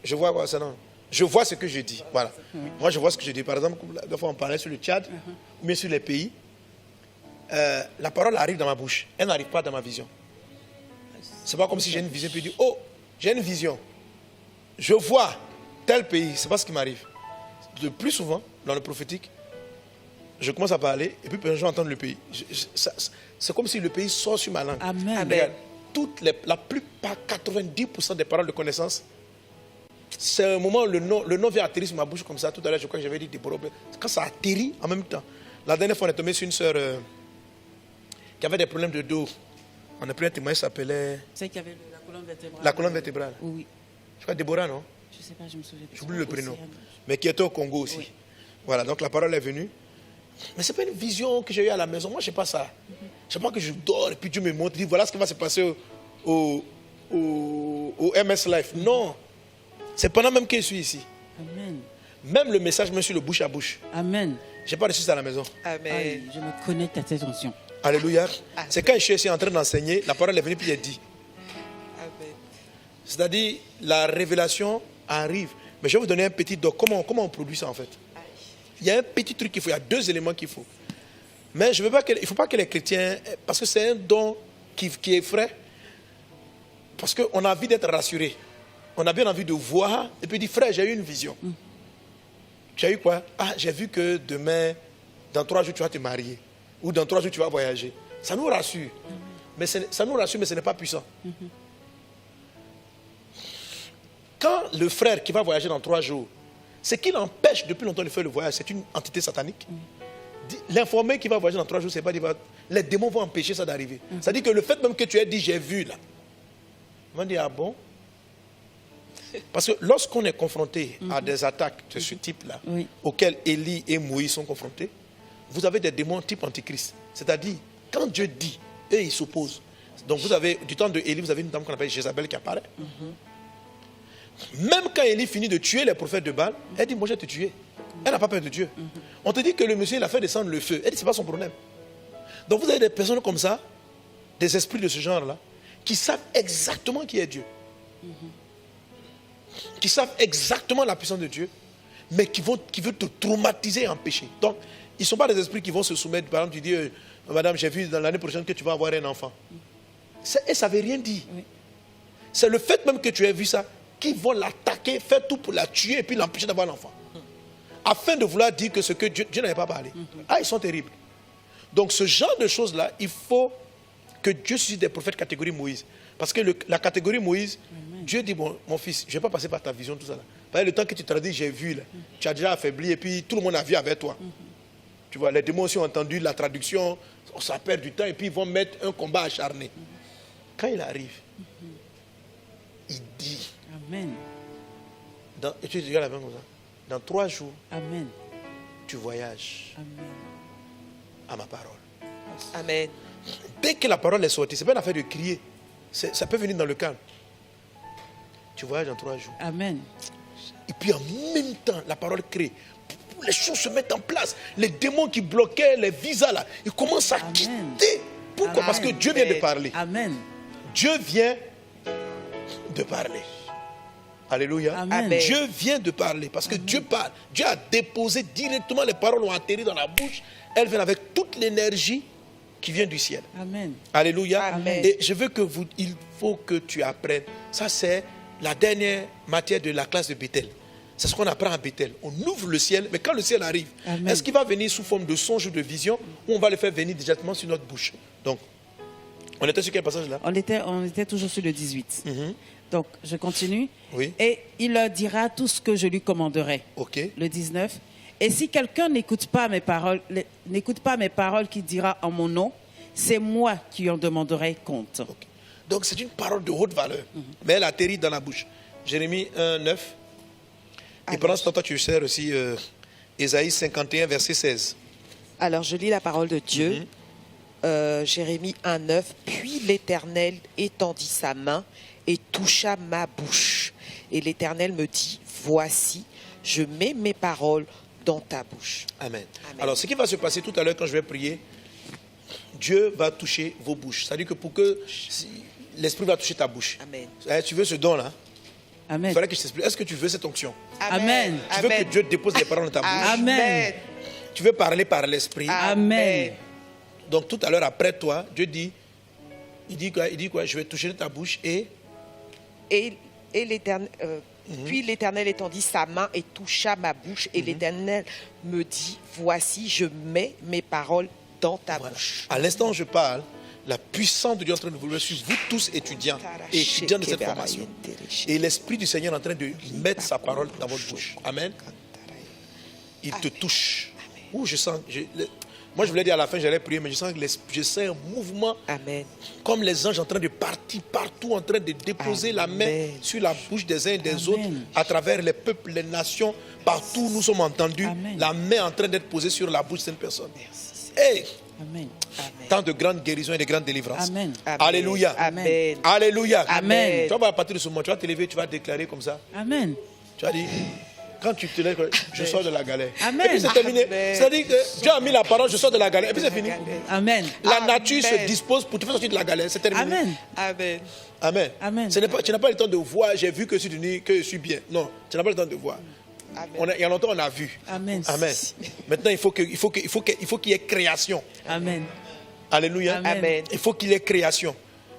Je vois quoi ça, non? Je vois ce que je dis. Voilà. Moi je vois ce que je dis. Par exemple, la fois on parlait sur le Tchad ou bien sur les pays. La parole arrive dans ma bouche. Elle n'arrive pas dans ma vision. C'est pas comme si j'ai une vision et puis je dis, oh, j'ai une vision. Je vois tel pays. C'est pas ce qui m'arrive. Le plus souvent, dans le prophétique, je commence à parler et puis je vais entendre le pays. C'est comme si le pays sort sur ma langue. Amen. Regarde, la plupart, 90% des paroles de connaissance, c'est un moment où le nom vient atterrir sur ma bouche comme ça. Tout à l'heure, je crois que j'avais dit des problèmes. Quand ça atterrit en même temps. La dernière fois, on est tombé sur une sœur qui avait des problèmes de dos. On a pris un témoignage qui s'appelait... C'est qu'il y avait la colonne vertébrale. La colonne vertébrale. Oui. Je crois Déborah, non? Je ne sais pas, je me souviens. J'oublie le prénom. Mais qui était au Congo aussi. Oui. Voilà, donc la parole est venue. Mais ce n'est pas une vision que j'ai eue à la maison. Moi, je ne sais pas ça. Je ne sais pas que je dors et puis Dieu me montre, dit voilà ce qui va se passer au MS Life. Non. C'est pendant même que je suis ici. Amen. Même le message, même sur le bouche à bouche. Amen. Je n'ai pas reçu ça à la maison. Amen. Aïe, je me connecte à cette onction. Alléluia. C'est quand je suis ici en train d'enseigner, la parole est venue puis elle dit. Amen. C'est-à-dire, la révélation arrive. Mais je vais vous donner un petit doc. Comment on produit ça en fait? Il y a un petit truc qu'il faut. Il y a 2 éléments qu'il faut. Mais il ne faut pas que les chrétiens... Parce que c'est un don qui est frais. Parce qu'on a envie d'être rassuré. On a bien envie de voir. Et puis dire, frère, j'ai eu une vision. Tu as eu quoi? Ah, j'ai vu que demain, dans 3 jours, tu vas te marier. Ou dans 3 jours, tu vas voyager. Ça nous rassure. Mais ça nous rassure, mais ce n'est pas puissant. Quand le frère qui va voyager dans 3 jours, ce qui l'empêche depuis longtemps de faire le voyage, c'est une entité satanique. L'informé qui va voyager dans 3 jours, c'est pas les démons vont empêcher ça d'arriver. C'est-à-dire que le fait même que tu aies dit j'ai vu là, on va dire ah bon. Parce que lorsqu'on est confronté à des attaques de ce type-là, auxquelles Élie et Moïse sont confrontés, vous avez des démons type antichrist. C'est-à-dire, quand Dieu dit, eux ils s'opposent. Donc vous avez, du temps de Élie, vous avez une dame qu'on appelle Jézabel qui apparaît. Même quand Élie finit de tuer les prophètes de Baal, elle dit, moi je vais te tuer. Elle n'a pas peur de Dieu. On te dit que le monsieur il a fait descendre le feu. Elle dit, ce n'est pas son problème. Donc vous avez des personnes comme ça, des esprits de ce genre-là, qui savent exactement qui est Dieu. Qui savent exactement la puissance de Dieu, mais qui veulent te traumatiser et empêcher. Donc, ils ne sont pas des esprits qui vont se soumettre. Par exemple, tu dis, madame, j'ai vu dans l'année prochaine que tu vas avoir un enfant. Et ça ne veut rien dire. C'est le fait même que tu aies vu ça, qu'ils vont l'attaquer, faire tout pour la tuer et puis l'empêcher d'avoir l'enfant. Afin de vouloir dire que ce que Dieu n'avait pas parlé. Ah, ils sont terribles. Donc, ce genre de choses-là, il faut que Dieu suscite des prophètes catégorie Moïse. Parce que la catégorie Moïse, Dieu dit, bon, mon fils, je ne vais pas passer par ta vision, tout ça. Là. Parce que le temps que tu traduis, j'ai vu, là, tu as déjà affaibli et puis tout le monde a vu avec toi. Tu vois, les démons aussi ont entendu la traduction, ça perd du temps et puis ils vont mettre un combat acharné. Quand il arrive, il dit. Amen. Et tu regardes la main comme ça. Dans 3 jours, Amen. tu voyages Amen. à ma parole. Amen. Dès que la parole est sortie, ce n'est pas une affaire de crier. Ça peut venir dans le calme. Tu voyages dans 3 jours. Amen. Et puis en même temps, la parole crée. Les choses se mettent en place. Les démons qui bloquaient les visas là, ils commencent à quitter. Pourquoi? Parce que Dieu vient de parler. Amen. Dieu vient de parler. Alléluia. Amen. Dieu vient de parler parce que Dieu parle. Dieu a déposé directement, les paroles ont atterri dans la bouche. Elles viennent avec toute l'énergie qui vient du ciel. Amen. Alléluia. Amen. Et je veux que il faut que tu apprennes. Ça, c'est la dernière matière de la classe de Bethel. C'est ce qu'on apprend à Bethel. On ouvre le ciel, mais quand le ciel arrive, Amen. est-ce qu'il va venir sous forme de songe ou de vision, ou on va le faire venir directement sur notre bouche? Donc, on était sur quel passage là? On était toujours sur le 18. Donc, je continue. Oui. Et il leur dira tout ce que je lui commanderai. Ok. Le 19. Et si quelqu'un n'écoute pas mes paroles qu'il dira en mon nom, c'est moi qui en demanderai compte. Ok. Donc, c'est une parole de haute valeur, mais elle atterrit dans la bouche. Jérémie 1, 9. Et pendant ce temps, toi, tu sers aussi Ésaïe 51, verset 16. Alors, je lis la parole de Dieu. Jérémie 1,9. Puis l'Éternel étendit sa main et toucha ma bouche. Et l'Éternel me dit, voici, je mets mes paroles dans ta bouche. Amen. Amen. Alors, ce qui va se passer tout à l'heure quand je vais prier, Dieu va toucher vos bouches. C'est-à-dire que pour que l'Esprit va toucher ta bouche. Amen. Tu veux ce don-là? Il Amen. faudrait que je t'explique. Est-ce que tu veux cette onction? Amen. Tu veux que Dieu dépose les paroles dans ta bouche? Amen. Tu veux parler par l'Esprit? Amen. Donc tout à l'heure, après toi, Dieu dit, il dit quoi? Je vais toucher ta bouche et l'Éternel, puis l'Éternel étendit sa main et toucha ma bouche. Et l'Éternel me dit, voici, je mets mes paroles dans ta bouche. à l'instant où je parle, la puissance de Dieu est en train de vous sur vous tous étudiants et étudiants de cette formation. Et l'Esprit du Seigneur est en train de mettre sa parole dans votre bouche. Amen. Il te touche. Ouh, je sens... moi, je voulais dire à la fin, j'allais prier, mais je sens un mouvement. Amen. Comme les anges en train de partir partout, en train de déposer la main sur la bouche des uns et des autres, à travers les peuples, les nations, partout où nous sommes entendus, la main en train d'être posée sur la bouche d'une personne. Hey! Amen. Tant de grandes guérisons et de grandes délivrances. Amen. Alléluia. Amen. Alléluia. Amen. Tu vas à partir de ce moment, tu vas te lever, tu vas déclarer comme ça. Amen. Tu vas dire, quand tu te lèves, je sors de la galère. Amen. Et puis c'est terminé. Amen. C'est-à-dire que Dieu a mis la parole, je sors de la galère. Et puis c'est fini. Amen. La nature se dispose pour te faire sortir de la galère. C'est terminé. Amen. Amen. Amen. Amen. Tu n'as pas le temps de voir, j'ai vu que je suis bien. Non, tu n'as pas le temps de voir. Il y a longtemps, on a vu. Amen. Amen. Maintenant, il faut qu'il y ait création. Amen. Alléluia. Amen. Il faut qu'il y ait création.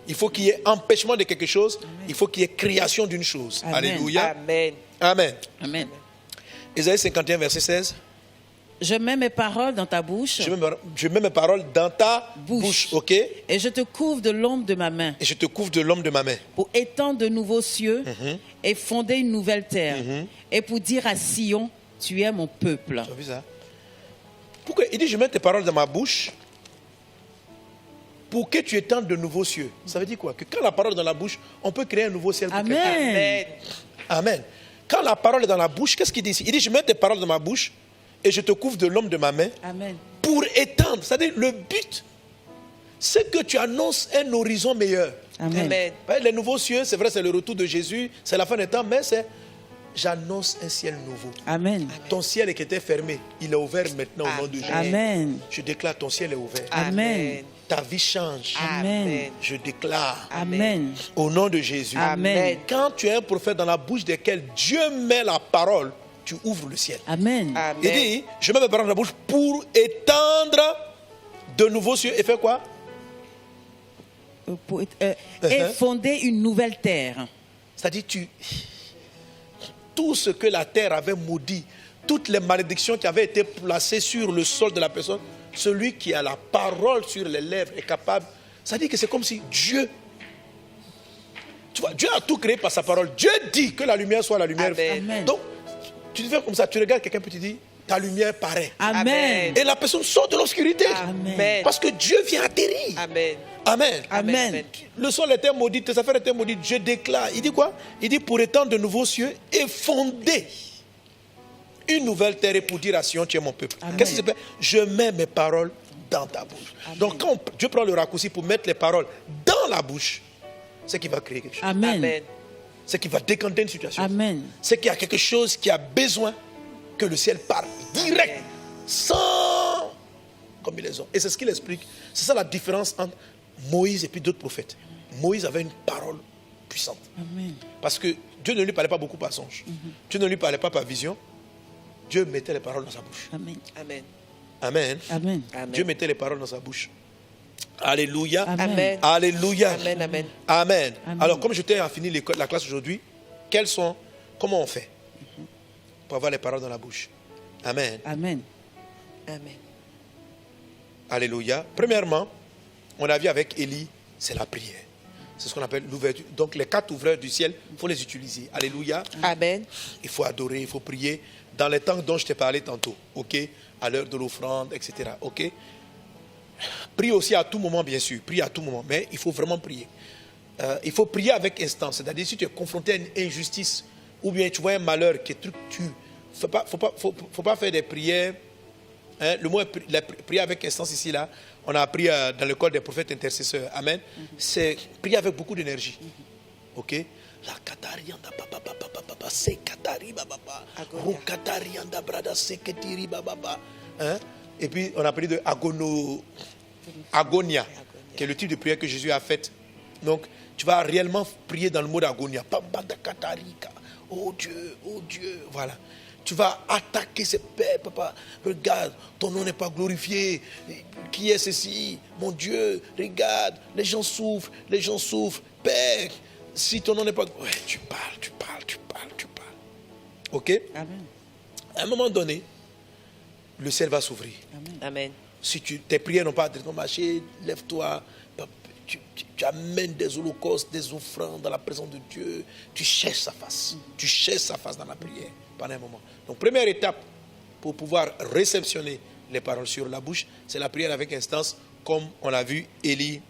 Il faut qu'il y ait empêchement de quelque chose. Il faut qu'il y ait création d'une chose. Amen. Alléluia. Amen. Amen. Amen. Ésaïe 51, verset 16. Je mets mes paroles dans ta bouche Je mets mes paroles dans ta bouche. Ok? Et et je te couvre de l'ombre de ma main je te couvre de l'homme de ma main. pour étendre de nouveaux cieux et fonder une nouvelle terre et pour dire à Sion, tu es mon peuple. Tu as vu ça? Pourquoi? Il dit, je mets tes paroles dans ma bouche pour que tu étendes de nouveaux cieux. Ça veut dire quoi? Que quand la parole est dans la bouche, on peut créer un nouveau ciel pour quelqu'un. Amen. Amen. Quand la parole est dans la bouche, qu'est-ce qu'il dit ici? Il dit, je mets tes paroles dans ma bouche et je te couvre de l'homme de ma main Amen. pour étendre. C'est-à-dire, le but, c'est que tu annonces un horizon meilleur. Amen. Amen. Ouais, les nouveaux cieux, c'est vrai, c'est le retour de Jésus, c'est la fin des temps, mais c'est, j'annonce un ciel nouveau. Amen. Ton ciel qui était fermé, il est ouvert maintenant au nom de Jésus. Amen. Je déclare, ton ciel est ouvert. Amen. Ta vie change. Amen. Je déclare, Amen. au nom de Jésus. Amen. Quand tu es un prophète dans la bouche desquels Dieu met la parole, tu ouvres le ciel. Amen. Il dit, je mets mes paroles dans la bouche pour étendre de nouveaux cieux et faire quoi? Et fonder une nouvelle terre. C'est-à-dire, tout ce que la terre avait maudit, toutes les malédictions qui avaient été placées sur le sol de la personne, celui qui a la parole sur les lèvres est capable. C'est-à-dire que c'est comme si Dieu, tu vois, Dieu a tout créé par sa parole. Dieu dit que la lumière soit la lumière. Amen. Donc, tu te fais comme ça, tu regardes quelqu'un et tu dis, ta lumière paraît. Amen. Et la personne sort de l'obscurité. Amen. Parce que Dieu vient atterrir. Amen. Amen. Amen. Le sol était maudit, tes affaires étaient maudites. Je déclare. Il dit quoi? Il dit pour étendre de nouveaux cieux et fonder une nouvelle terre et pour dire à Sion, tu es mon peuple. Amen. Qu'est-ce qui se passe? Je mets mes paroles dans ta bouche. Amen. Donc quand Dieu prend le raccourci pour mettre les paroles dans la bouche, c'est qu'il va créer quelque chose. Amen. Amen. c'est qu'il va décanter une situation. Amen. C'est qu'il y a quelque chose qui a besoin que le ciel parle direct, sans combinaison. Et c'est ce qu'il explique. C'est ça la différence entre Moïse et puis d'autres prophètes. Moïse avait une parole puissante. Amen. Parce que Dieu ne lui parlait pas beaucoup par songe. Dieu ne lui parlait pas par vision. Dieu mettait les paroles dans sa bouche. Amen. Amen. Amen. Amen. Amen. Dieu mettait les paroles dans sa bouche. Alléluia. Amen. Amen. Alléluia. Amen. Amen. Amen. Amen. Alors, comme je t'ai fini la classe aujourd'hui, comment on fait pour avoir les paroles dans la bouche? Amen. Amen. Amen. Alléluia. Premièrement, on a vu avec Élie, c'est la prière. C'est ce qu'on appelle l'ouverture. Donc, les 4 ouvreurs du ciel, il faut les utiliser. Alléluia. Amen. Il faut adorer, il faut prier dans les temps dont je t'ai parlé tantôt. OK? À l'heure de l'offrande, etc. OK? Prie aussi à tout moment, bien sûr. Prie à tout moment. Mais il faut vraiment prier. Il faut prier avec instance. C'est-à-dire, si tu es confronté à une injustice ou bien tu vois un malheur qui te tue, il ne faut pas faire des prières. Hein, le mot la prière avec instance ici, là, on a appris dans le code des prophètes intercesseurs. Amen. C'est prier avec beaucoup d'énergie. OK? La katarianda papa papa papa c'est katari baba ro katarianda brada c'est ketiri baba. Hein? Et puis on a appris de agonia, qui est le type de prière que Jésus a faite. Donc tu vas réellement prier dans le mot d'agonia. Oh Dieu, voilà. Tu vas attaquer ces pères, papa. Regarde, ton nom n'est pas glorifié. Qui est ceci? Mon Dieu, regarde, les gens souffrent. Père, si ton nom n'est pas... Ouais, tu parles. OK? Amen. À un moment donné, le ciel va s'ouvrir. Amen. Amen. Si tes prières n'ont pas directement marché, lève-toi. Tu amènes des holocaustes, des offrandes dans la présence de Dieu. Tu cherches sa face. Tu cherches sa face dans la prière pendant un moment. Donc, première étape pour pouvoir réceptionner les paroles sur la bouche, c'est la prière avec instance, comme on l'a vu Élie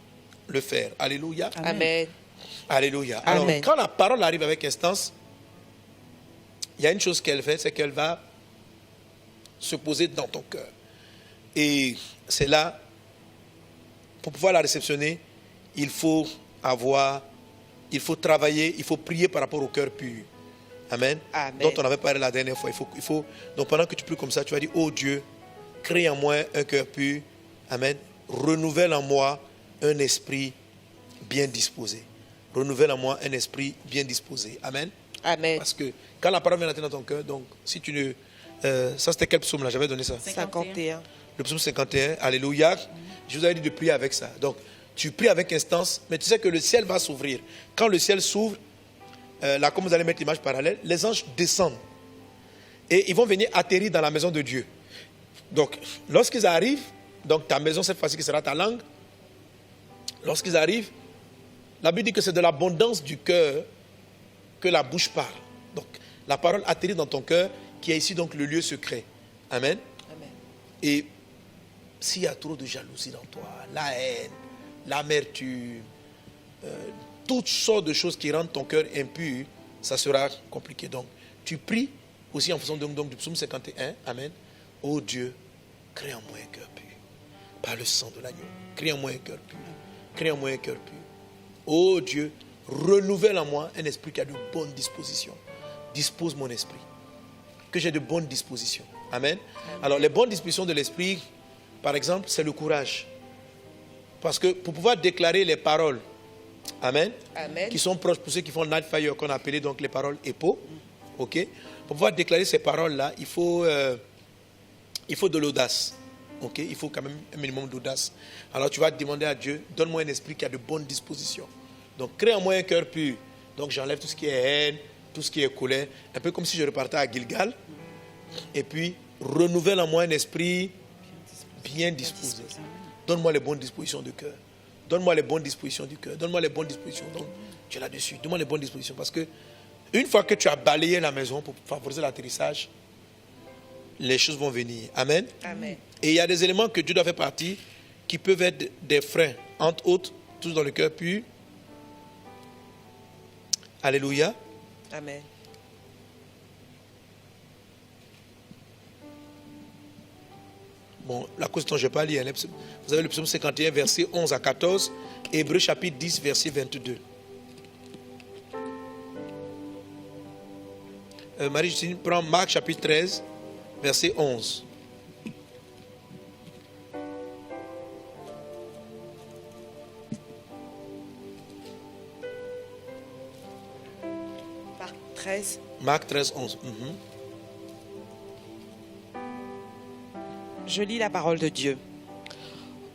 le faire. Alléluia. Amen. Alléluia. Alors, Amen. quand la parole arrive avec instance, il y a une chose qu'elle fait, c'est qu'elle va se poser dans ton cœur. Et c'est là, pour pouvoir la réceptionner, il faut travailler, il faut prier par rapport au cœur pur. Amen. Amen. Dont on avait parlé la dernière fois. Donc pendant que tu pries comme ça, tu vas dire, oh Dieu, crée en moi un cœur pur. Amen. Renouvelle en moi un esprit bien disposé. Renouvelle en moi un esprit bien disposé. Amen. Amen. Parce que quand la parole vient entrer dans ton cœur, donc si tu ne... ça c'était quel psaume là? J'avais donné ça. 51. Le psaume 51. Alléluia. Je vous avais dit de prier avec ça. Donc tu pries avec instance, mais tu sais que le ciel va s'ouvrir. Quand le ciel s'ouvre, là comme vous allez mettre l'image parallèle, les anges descendent. Et ils vont venir atterrir dans la maison de Dieu. Donc lorsqu'ils arrivent, donc ta maison cette fois-ci qui sera ta langue, lorsqu'ils arrivent, la Bible dit que c'est de l'abondance du cœur que la bouche parle. Donc, la parole atterrit dans ton cœur, qui est ici donc le lieu secret. Amen. Amen. Et s'il y a trop de jalousie dans toi, la haine, l'amertume, toutes sortes de choses qui rendent ton cœur impur, ça sera compliqué. Donc, tu pries aussi en faisant donc du psaume 51. Amen. Oh Dieu, crée en moi un cœur pur. Par le sang de l'agneau. Crée en moi un cœur pur. Crée en moi un cœur pur. Oh Dieu, renouvelle en moi un esprit qui a de bonnes dispositions. Dispose mon esprit. Que j'ai de bonnes dispositions. Amen. Alors, les bonnes dispositions de l'esprit, par exemple, c'est le courage. Parce que pour pouvoir déclarer les paroles, amen, Amen. qui sont proches pour ceux qui font night fire, qu'on appelait donc les paroles épo, ok. Pour pouvoir déclarer ces paroles-là, il faut de l'audace. Ok, il faut quand même un minimum d'audace. Alors tu vas demander à Dieu, donne-moi un esprit qui a de bonnes dispositions. Donc crée en moi un cœur pur. Donc j'enlève tout ce qui est haine, tout ce qui est colère. Un peu comme si je repartais à Gilgal. Et puis renouvelle en moi un esprit bien disposé. Donne-moi les bonnes dispositions du cœur. Donne-moi les bonnes dispositions du cœur. Donne-moi les bonnes dispositions. Donc tu es là-dessus. Donne-moi les bonnes dispositions. Parce que une fois que tu as balayé la maison pour favoriser l'atterrissage, les choses vont venir. Amen. Amen. Et il y a des éléments que Dieu doit faire partie qui peuvent être des freins, entre autres, tous dans le cœur pur. Alléluia. Amen. Bon, la cause dont je ne vais pas lire, vous avez le psaume 51, verset 11 à 14, Hébreux chapitre 10, verset 22. Marie-Justine, prends Marc chapitre 13, verset 11. Marc 13. Marc 13, 11. Je lis la parole de Dieu.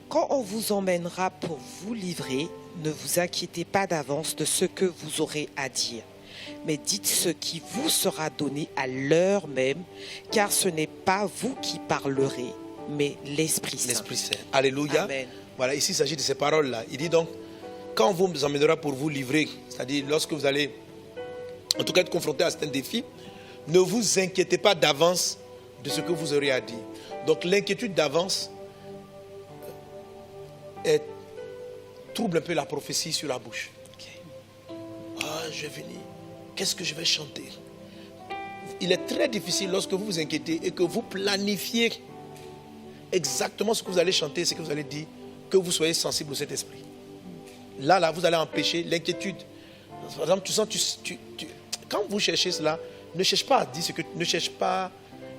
Quand on vous emmènera pour vous livrer, ne vous inquiétez pas d'avance de ce que vous aurez à dire, mais dites ce qui vous sera donné à l'heure même, car ce n'est pas vous qui parlerez, mais l'Esprit Saint. L'Esprit Saint. Alléluia. Amen. Voilà, ici il s'agit de ces paroles-là. Il dit donc, quand on vous emmènera pour vous livrer, c'est-à-dire lorsque vous allez, en tout cas, être confronté à certains défis, ne vous inquiétez pas d'avance de ce que vous aurez à dire. Donc l'inquiétude d'avance trouble un peu la prophétie sur la bouche. Ah, je vais venir. Qu'est-ce que je vais chanter? Il est très difficile lorsque vous vous inquiétez et que vous planifiez exactement ce que vous allez chanter, ce que vous allez dire, que vous soyez sensible au Saint-Esprit. Là, vous allez empêcher l'inquiétude. Par exemple, tu sens, quand vous cherchez cela, ne cherche pas à dire ce que,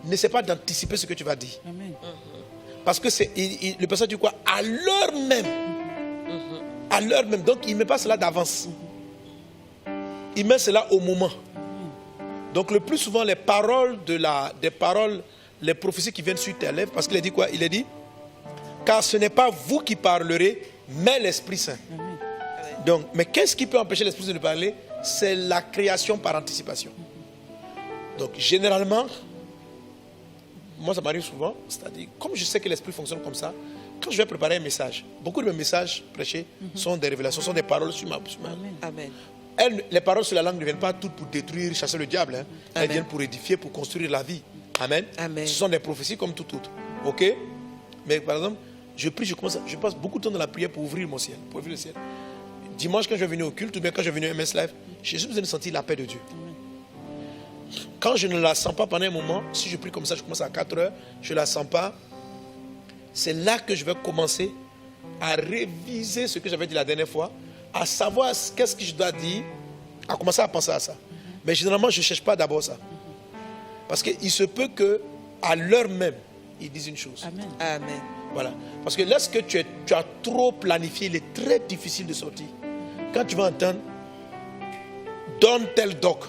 n'essaie pas d'anticiper ce que tu vas dire. Amen. Parce que le passage dit quoi? À l'heure même. À l'heure même. Donc, il ne met pas cela d'avance. Il met cela au moment. Donc, le plus souvent, les paroles, les prophéties qui viennent sur tes lèvres, parce qu'il a dit quoi? Il a dit, car ce n'est pas vous qui parlerez, mais l'Esprit Saint. Donc, mais qu'est-ce qui peut empêcher l'Esprit Saint de parler? C'est la création par anticipation. Donc, généralement, moi, ça m'arrive souvent, c'est-à-dire, comme je sais que l'Esprit fonctionne comme ça, quand je vais préparer un message, beaucoup de mes messages prêchés sont des révélations, sont des paroles sur ma bouche. Amen. Les paroles sur la langue ne viennent pas toutes pour détruire, chasser le diable. Hein. Elles viennent pour édifier, pour construire la vie. Amen. Amen. Ce sont des prophéties comme tout autre. Ok? Mais par exemple, je prie, je passe beaucoup de temps dans la prière pour ouvrir mon ciel, pour ouvrir le ciel. Dimanche, quand je vais venir au culte, ou bien quand je vais venir au MS Live, j'ai juste besoin de sentir la paix de Dieu. Quand je ne la sens pas pendant un moment, si je prie comme ça, je commence à 4 heures, je ne la sens pas, c'est là que je vais commencer à réviser ce que j'avais dit la dernière fois, à savoir qu'est-ce que je dois dire, à commencer à penser à ça. Mais généralement, je ne cherche pas d'abord ça. Parce qu'il se peut qu'à l'heure même, ils disent une chose. Amen. Amen. Voilà. Parce que lorsque tu as trop planifié, il est très difficile de sortir. Quand tu vas entendre, donne tel doc.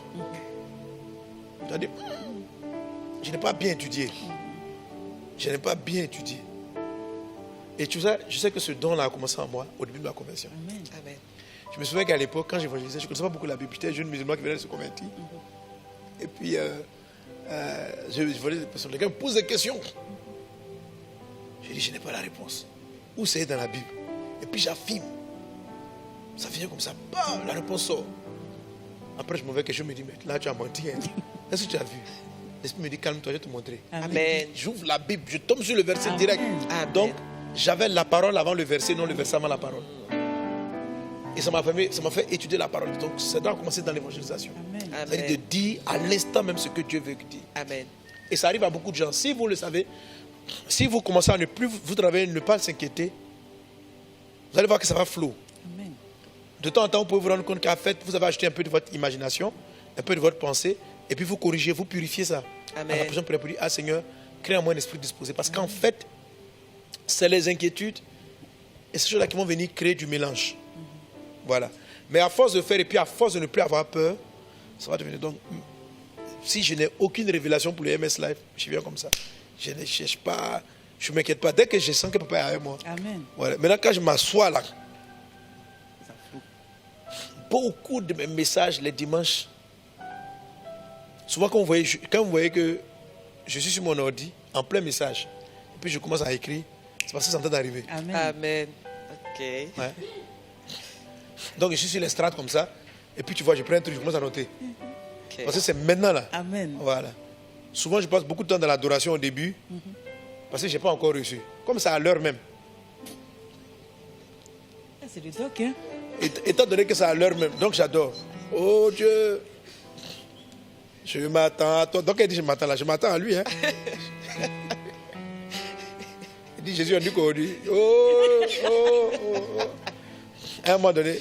Tu vas dire, je n'ai pas bien étudié. Je n'ai pas bien étudié. Et tu sais, je sais que ce don-là a commencé en moi au début de ma conversion. Amen. Amen. Je me souviens qu'à l'époque, quand j'évangélisais, je ne connaissais pas beaucoup la Bible. J'étais un jeune musulman qui venait de se convertir. Et puis, je voulais des personnes. Les gars me posent des questions. Je dis, je n'ai pas la réponse. Où c'est dans la Bible? Et puis j'affirme. Ça vient comme ça. Bam, la réponse sort. Après, je me vais quelque chose, me dit, mais là, tu as menti. Hein. Est-ce que tu as vu? L'Esprit me dit, calme-toi, je vais te montrer. Amen. J'ouvre la Bible, je tombe sur le verset direct. Amen. Donc, j'avais la parole avant le verset, non le verset avant la parole. Et ça m'a fait étudier la parole. Donc, ça doit commencer dans l'évangélisation. Amen. C'est-à-dire de dire à l'instant même ce que Dieu veut dire. Amen. Et ça arrive à beaucoup de gens. Si vous le savez, si vous commencez à ne plus vous travailler, ne pas s'inquiéter, vous allez voir que ça va flou. Amen. De temps en temps, vous pouvez vous rendre compte qu'en fait, vous avez ajouté un peu de votre imagination, un peu de votre pensée, et puis vous corrigez, vous purifiez ça. Amen. À la prochaine prière pour dire, ah Seigneur, crée en moi un esprit disposé. Parce qu'en fait, c'est les inquiétudes et ces choses-là qui vont venir créer du mélange. Voilà. Mais à force de faire et puis à force de ne plus avoir peur, ça va devenir donc. Si je n'ai aucune révélation pour le MS Live, je viens comme ça. Je ne cherche pas, je ne m'inquiète pas. Dès que je sens que papa est avec moi. Amen. Voilà. Maintenant, quand je m'assois là, beaucoup de mes messages les dimanches, souvent quand vous voyez que je suis sur mon ordi, en plein message, et puis je commence à écrire, c'est parce que c'est en train d'arriver. Amen. Amen. Ok. Ouais. Donc je suis sur l'estrade comme ça, et puis tu vois, je prends un truc, je commence à noter. Ok. Parce que c'est maintenant là. Amen. Voilà. Souvent je passe beaucoup de temps dans l'adoration au début, parce que je n'ai pas encore reçu. Comme ça à l'heure même. Ah, c'est le doc, hein? Étant donné que c'est à l'heure même, donc j'adore. Oh Dieu, je m'attends à toi. Donc elle dit je m'attends là, je m'attends à lui. Hein. Il dit Jésus a dit qu'on dit. Oh. À un moment donné,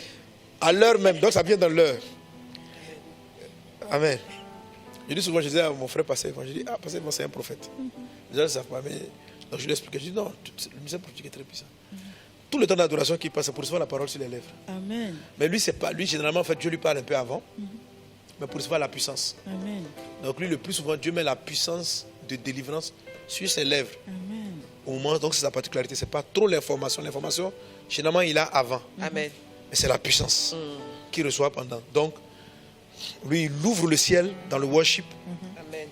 à l'heure même, donc ça vient dans l'heure. Amen. Je dis souvent, je disais à mon frère Pasteur Yvan, je dis, Pasteur Yvan, c'est un prophète. Les gens ne savent pas, mais... Donc je lui explique, je dis, non, le message prophétique est très puissant. Tout le temps d'adoration qu'il passe, c'est pour recevoir la parole sur les lèvres. Amen. Mais lui, c'est pas... Lui, généralement, en fait, Dieu lui parle un peu avant, mais pour recevoir la puissance. Amen. Donc lui, le plus souvent, Dieu met la puissance de délivrance sur ses lèvres. Amen. Au moment, donc c'est sa particularité. Ce n'est pas trop l'information. L'information, généralement, il a avant. Amen. Mais c'est la puissance qu'il reçoit pendant. Donc, lui, il ouvre le ciel dans le worship. Amen.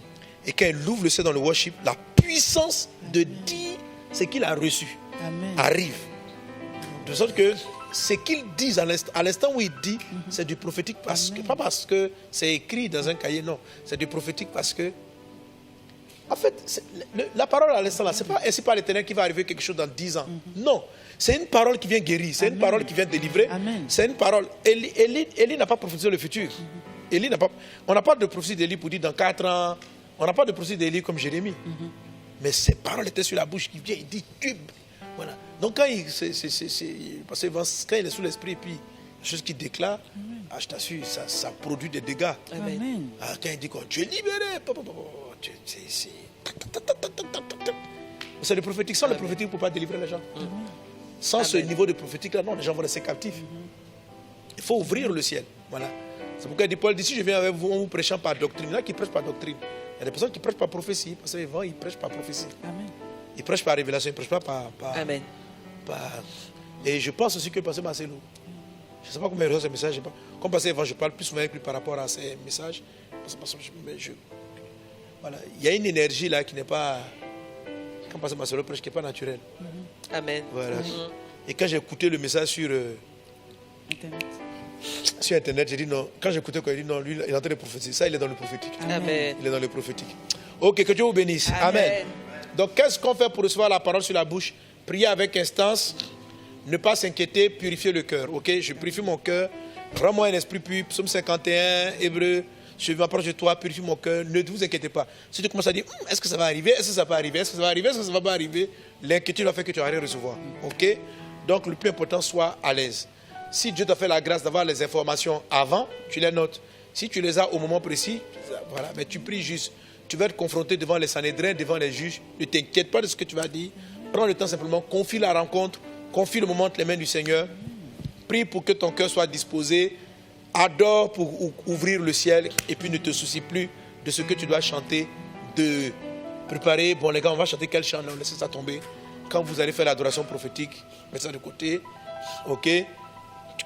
Et quand il ouvre le ciel dans le worship, la puissance de dire ce qu'il a reçu Amen. arrive. De sorte que ce qu'il dit à l'instant où il dit, c'est du prophétique parce que, pas parce que c'est écrit dans un cahier, non. C'est du prophétique parce que, en fait, la parole à l'instant là, c'est pas ainsi par l'Éternel qui va arriver quelque chose dans 10 ans. Non. C'est une parole qui vient guérir, c'est une parole qui vient délivrer. Amen. C'est une parole. Élie n'a pas prophétisé le futur. Élie n'a pas, on n'a pas de prophétie d'Élie pour dire dans 4 ans. On n'a pas de prophétie d'Élie comme Jérémie. Mais ces paroles étaient sur la bouche qui vient, il dit Dieu. Voilà. Donc quand parce que quand il est sous l'esprit, puis la chose qu'il déclare, je t'assure, ça produit des dégâts. Amen. Quand il dit quoi, tu es libéré. C'est le prophétique. Sans le prophétique, on ne peut pas délivrer les gens. Sans ce niveau de prophétique-là, non, les gens vont rester captifs. Il faut ouvrir le ciel. Voilà. C'est pourquoi il dit, Paul dit, si je viens avec vous en vous prêchant par doctrine, il y en a qui prêchent par doctrine. Il y a des personnes qui prêchent par prophétie, parce qu'avant, ils prêchent par prophétie. Amen. Ils prêchent par révélation, ils ne prêchent pas par... Amen. Et je pense aussi que le pasteur Marcelo, je ne sais pas comment il reçoit ces messages, comme pasteur Yvan, je parle plus souvent avec lui par rapport à ces messages. Voilà. Il y a une énergie là qui n'est pas... Quand pasteur Marcelo prêche, qui n'est pas naturelle. Amen. Voilà. Et quand j'ai écouté le message sur Internet, j'ai dit non. Quand j'ai écouté, il dit non, lui, il est en train de prophétiser. Ça, il est dans le prophétique. Amen. Il est dans le prophétique. Ok, que Dieu vous bénisse. Amen. Donc, qu'est-ce qu'on fait pour recevoir la parole sur la bouche? Prier avec instance, ne pas s'inquiéter, purifier le cœur. Ok, je purifie mon cœur. Rends-moi un esprit pur. Psaume 51, Hébreu. Je m'approche de toi, purifie mon cœur. Ne vous inquiétez pas. Si tu commences à dire, est-ce que ça va arriver? Est-ce que ça va arriver? Est-ce que ça va arriver? Est-ce que ça va pas arriver? L'inquiétude va faire que tu vas rien recevoir. Ok? Donc, le plus important, sois à l'aise. Si Dieu t'a fait la grâce d'avoir les informations avant, tu les notes. Si tu les as au moment précis, voilà, mais tu pries juste. Tu vas être confronté devant les Sanhédrins, devant les juges. Ne t'inquiète pas de ce que tu vas dire. Prends le temps simplement, confie la rencontre, confie le moment entre les mains du Seigneur. Prie pour que ton cœur soit disposé. Adore pour ouvrir le ciel. Et puis ne te soucie plus de ce que tu dois chanter, de préparer. Bon les gars, on va chanter quel chant? Non, laissez ça tomber. Quand vous allez faire l'adoration prophétique, mettez ça de côté. Ok?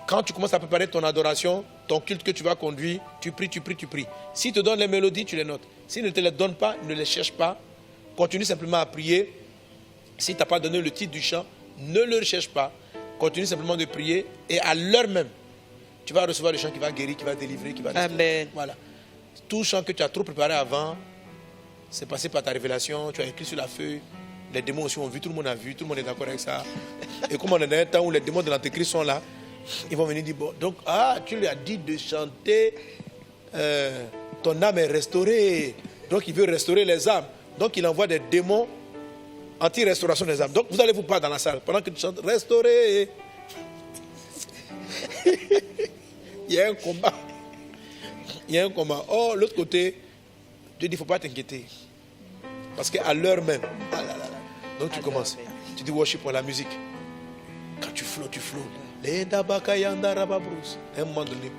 Quand tu commences à préparer ton adoration, ton culte que tu vas conduire, tu pries, tu pries, tu pries. S'il te donne les mélodies, tu les notes. S'il ne te les donne pas, ne les cherche pas. Continue simplement à prier. Si tu n'as pas donné le titre du chant, ne le cherche pas. Continue simplement de prier. Et à l'heure même, tu vas recevoir le chant qui va guérir, qui va délivrer, qui va... Amen. Voilà. Tout chant que tu as trop préparé avant, c'est passé par ta révélation, tu as écrit sur la feuille. Les démons aussi ont vu, tout le monde a vu, tout le monde est d'accord avec ça. Et comme on est dans un temps où les démons de l'antéchrist sont là, ils vont venir dire, bon, donc, tu lui as dit de chanter, ton âme est restaurée. Donc, il veut restaurer les âmes. Donc, il envoie des démons anti-restauration des âmes. Donc, vous allez vous battre dans la salle pendant que tu chantes, restaurer. Il y a un combat. Il y a un combat. Oh, l'autre côté, Dieu dit, il ne faut pas t'inquiéter. Parce qu'à l'heure même, donc tu commences. Tu dis worship pour la musique. Quand tu flottes, tu flottes. À un moment donné,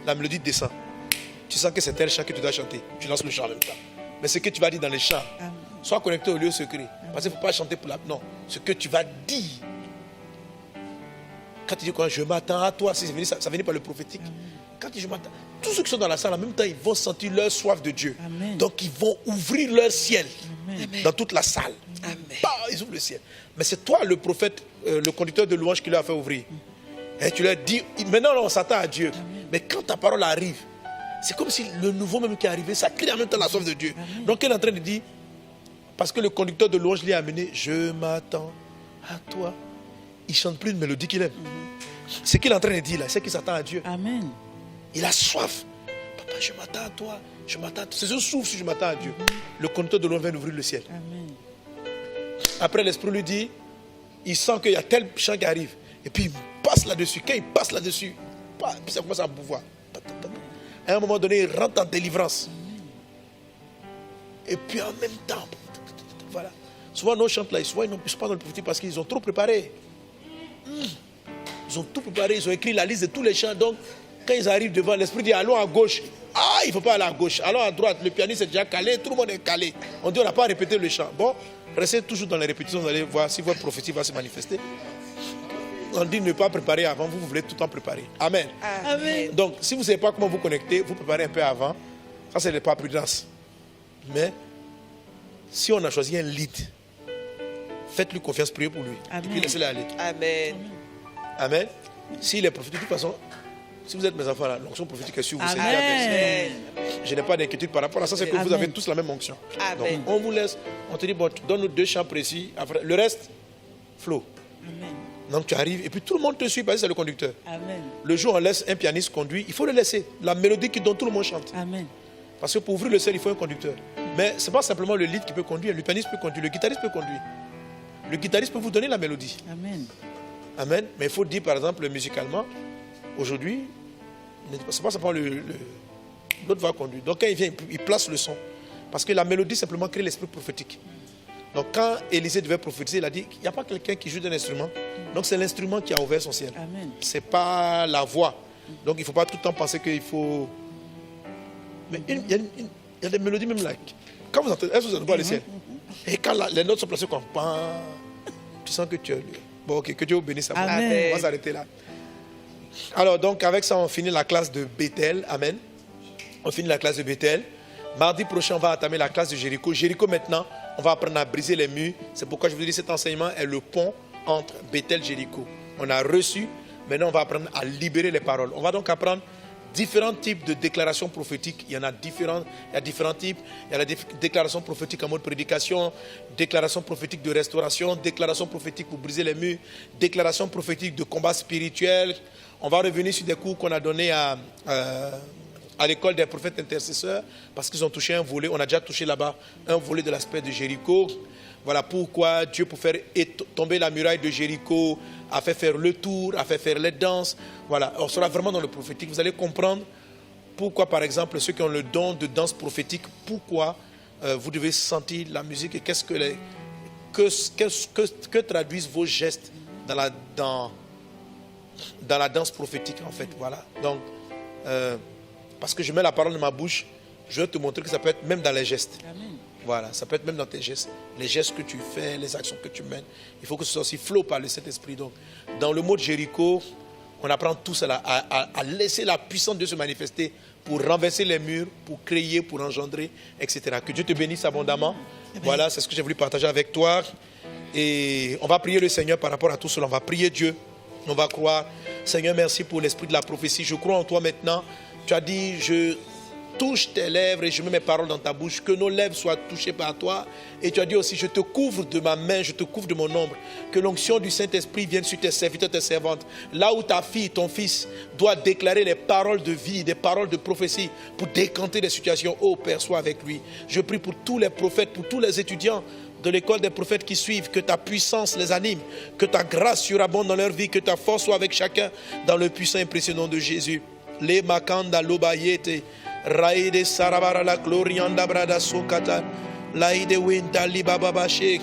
la mélodie descend. Tu sens que c'est tel chant que tu dois chanter. Tu lances le chant en même temps. Mais ce que tu vas dire dans les chants, sois connecté au lieu secret. Parce qu'il ne faut pas chanter pour la... Non, ce que tu vas dire. Quand tu dis quoi, je m'attends à toi, ça vient par le prophétique. Quand tu dis je m'attends, tous ceux qui sont dans la salle, en même temps, ils vont sentir leur soif de Dieu. Amen. Donc, ils vont ouvrir leur ciel. Amen. Dans toute la salle. Amen. Ils ouvrent le ciel. Mais c'est toi, le prophète, le conducteur de louange qui leur a fait ouvrir. Et tu leur dis, maintenant, on s'attend à Dieu. Amen. Mais quand ta parole arrive, c'est comme si le nouveau même qui est arrivé, ça crée en même temps la soif de Dieu. Amen. Donc, elle est en train de dire, parce que le conducteur de louange lui a amené, je m'attends à toi. Il ne chante plus une mélodie qu'il aime. Ce qu'il est en train de dire là, c'est qu'il s'attend à Dieu. Amen. Il a soif. Papa, je m'attends à toi. Je m'attends à toi. C'est ce souffle si je m'attends à Dieu. Le conducteur de l'eau vient d'ouvrir le ciel. Amen. Après, l'esprit lui dit, il sent qu'il y a tel chant qui arrive. Et puis il passe là-dessus. Quand il passe là-dessus, puis ça commence à pouvoir. À un moment donné, il rentre en délivrance. Et puis en même temps, voilà. Souvent, nos chants là, souvent, ils ne sont pas dans le prophétique parce qu'ils ont trop préparé. Ils ont tout préparé, ils ont écrit la liste de tous les chants. Donc, quand ils arrivent devant, l'esprit dit allons à gauche. Ah, il ne faut pas aller à gauche. Allons à droite. Le pianiste est déjà calé, tout le monde est calé. On dit on n'a pas répété le chant. Bon, restez toujours dans les répétitions, vous allez voir si votre prophétie va se manifester. On dit ne pas préparer avant, vous voulez tout le temps préparer. Amen. Amen. Donc, si vous ne savez pas comment vous connecter, vous préparez un peu avant. Ça, ce n'est pas prudence. Mais, si on a choisi un lead, faites-lui confiance, priez pour lui. Amen. Et puis laissez-le aller. Amen. Amen. S'il est prophétique, de toute façon, si vous êtes mes enfants, l'onction prophétique est sur vous. C'est Amen. Je n'ai pas d'inquiétude par rapport à ça, c'est que vous avez tous la même onction. Amen. Donc, on vous laisse, on te dit, bon, donne-nous 2 chants précis. Après, le reste, flow. Amen. Donc tu arrives et puis tout le monde te suit parce que c'est le conducteur. Amen. Le jour où on laisse un pianiste conduire, il faut le laisser. La mélodie dont tout le monde chante. Amen. Parce que pour ouvrir le ciel, il faut un conducteur. Mais ce n'est pas simplement le lead qui peut conduire. Le pianiste peut conduire, le guitariste peut conduire. Le guitariste peut vous donner la mélodie. Amen. Amen. Mais il faut dire, par exemple, musicalement, aujourd'hui, c'est pas simplement l'autre va conduire. Donc quand il vient, il place le son. Parce que la mélodie simplement crée l'esprit prophétique. Donc quand Élisée devait prophétiser, il a dit, il n'y a pas quelqu'un qui joue d'un instrument. Donc c'est l'instrument qui a ouvert son ciel. Amen. Ce n'est pas la voix. Donc il ne faut pas tout le temps penser qu'il faut... Mais il y a des mélodies même là. Quand vous entendez, est-ce que vous entendez pas le ciel? Et quand les notes sont placées comme pan, tu sens que tu es... Bon, ok, que Dieu vous bénisse. Amen. On va s'arrêter là. Alors donc avec ça, on finit la classe de Bethel. Amen. On finit la classe de Bethel. Mardi prochain, on va entamer la classe de Jéricho. Jéricho maintenant, on va apprendre à briser les murs. C'est pourquoi je vous dis cet enseignement est le pont entre Bethel et Jéricho. On a reçu, maintenant on va apprendre à libérer les paroles. On va donc apprendre différents types de déclarations prophétiques. Il y a différents types. Il y a la déclaration prophétique en mode prédication, déclaration prophétique de restauration, déclaration prophétique pour briser les murs, déclaration prophétique de combat spirituel. On va revenir sur des cours qu'on a donnés à l'école des prophètes intercesseurs, parce qu'ils ont touché un volet, on a déjà touché là-bas un volet de l'aspect de Jéricho. Voilà pourquoi Dieu, pour faire tomber la muraille de Jéricho, a fait faire le tour, a fait faire les danses. Voilà, on sera vraiment dans le prophétique. Vous allez comprendre pourquoi, par exemple, ceux qui ont le don de danse prophétique, pourquoi vous devez sentir la musique et qu'est-ce que traduisent vos gestes dans la danse prophétique, en fait. Voilà, donc... parce que je mets la parole dans ma bouche, je vais te montrer que ça peut être même dans les gestes. Amen. Voilà, ça peut être même dans tes gestes. Les gestes que tu fais, les actions que tu mènes. Il faut que ce soit aussi flot par le Saint-Esprit. Donc, dans le mot de Jéricho, on apprend tout cela, à laisser la puissance de se manifester pour renverser les murs, pour créer, pour engendrer, etc. Que Dieu te bénisse abondamment. Amen. Voilà, c'est ce que j'ai voulu partager avec toi. Et on va prier le Seigneur par rapport à tout cela. On va prier Dieu. On va croire. Seigneur, merci pour l'esprit de la prophétie. Je crois en toi maintenant. Tu as dit, je touche tes lèvres et je mets mes paroles dans ta bouche, que nos lèvres soient touchées par toi. Et tu as dit aussi, je te couvre de ma main, je te couvre de mon ombre. Que l'onction du Saint-Esprit vienne sur tes serviteurs, tes servantes. Là où ta fille, ton fils doit déclarer les paroles de vie, des paroles de prophétie pour décanter les situations. Oh Père, sois avec lui. Je prie pour tous les prophètes, pour tous les étudiants de l'école des prophètes qui suivent, que ta puissance les anime, que ta grâce surabonde dans leur vie, que ta force soit avec chacun dans le puissant et précieux nom de Jésus. Les makanda lobayete raide sarabara la glorianda brada sokata laide wenda libababache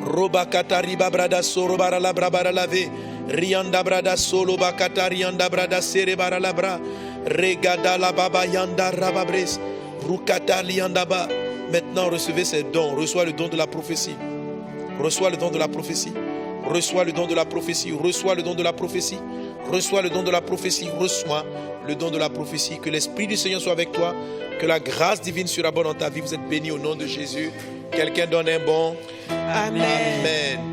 robakata riba brada sorobara la brabara lave rianda brada solo bakata rianda brada serebara la bra regada la baba yanda rababres rukata lianda ba. Maintenant recevez ces dons, reçois le don de la prophétie. Reçois le don de la prophétie. Reçois le don de la prophétie. Reçois le don de la prophétie. Reçois le don de la prophétie. Reçois le don de la prophétie. Que l'Esprit du Seigneur soit avec toi. Que la grâce divine surabonde dans ta vie. Vous êtes bénis au nom de Jésus. Quelqu'un donne un bon Amen. Amen.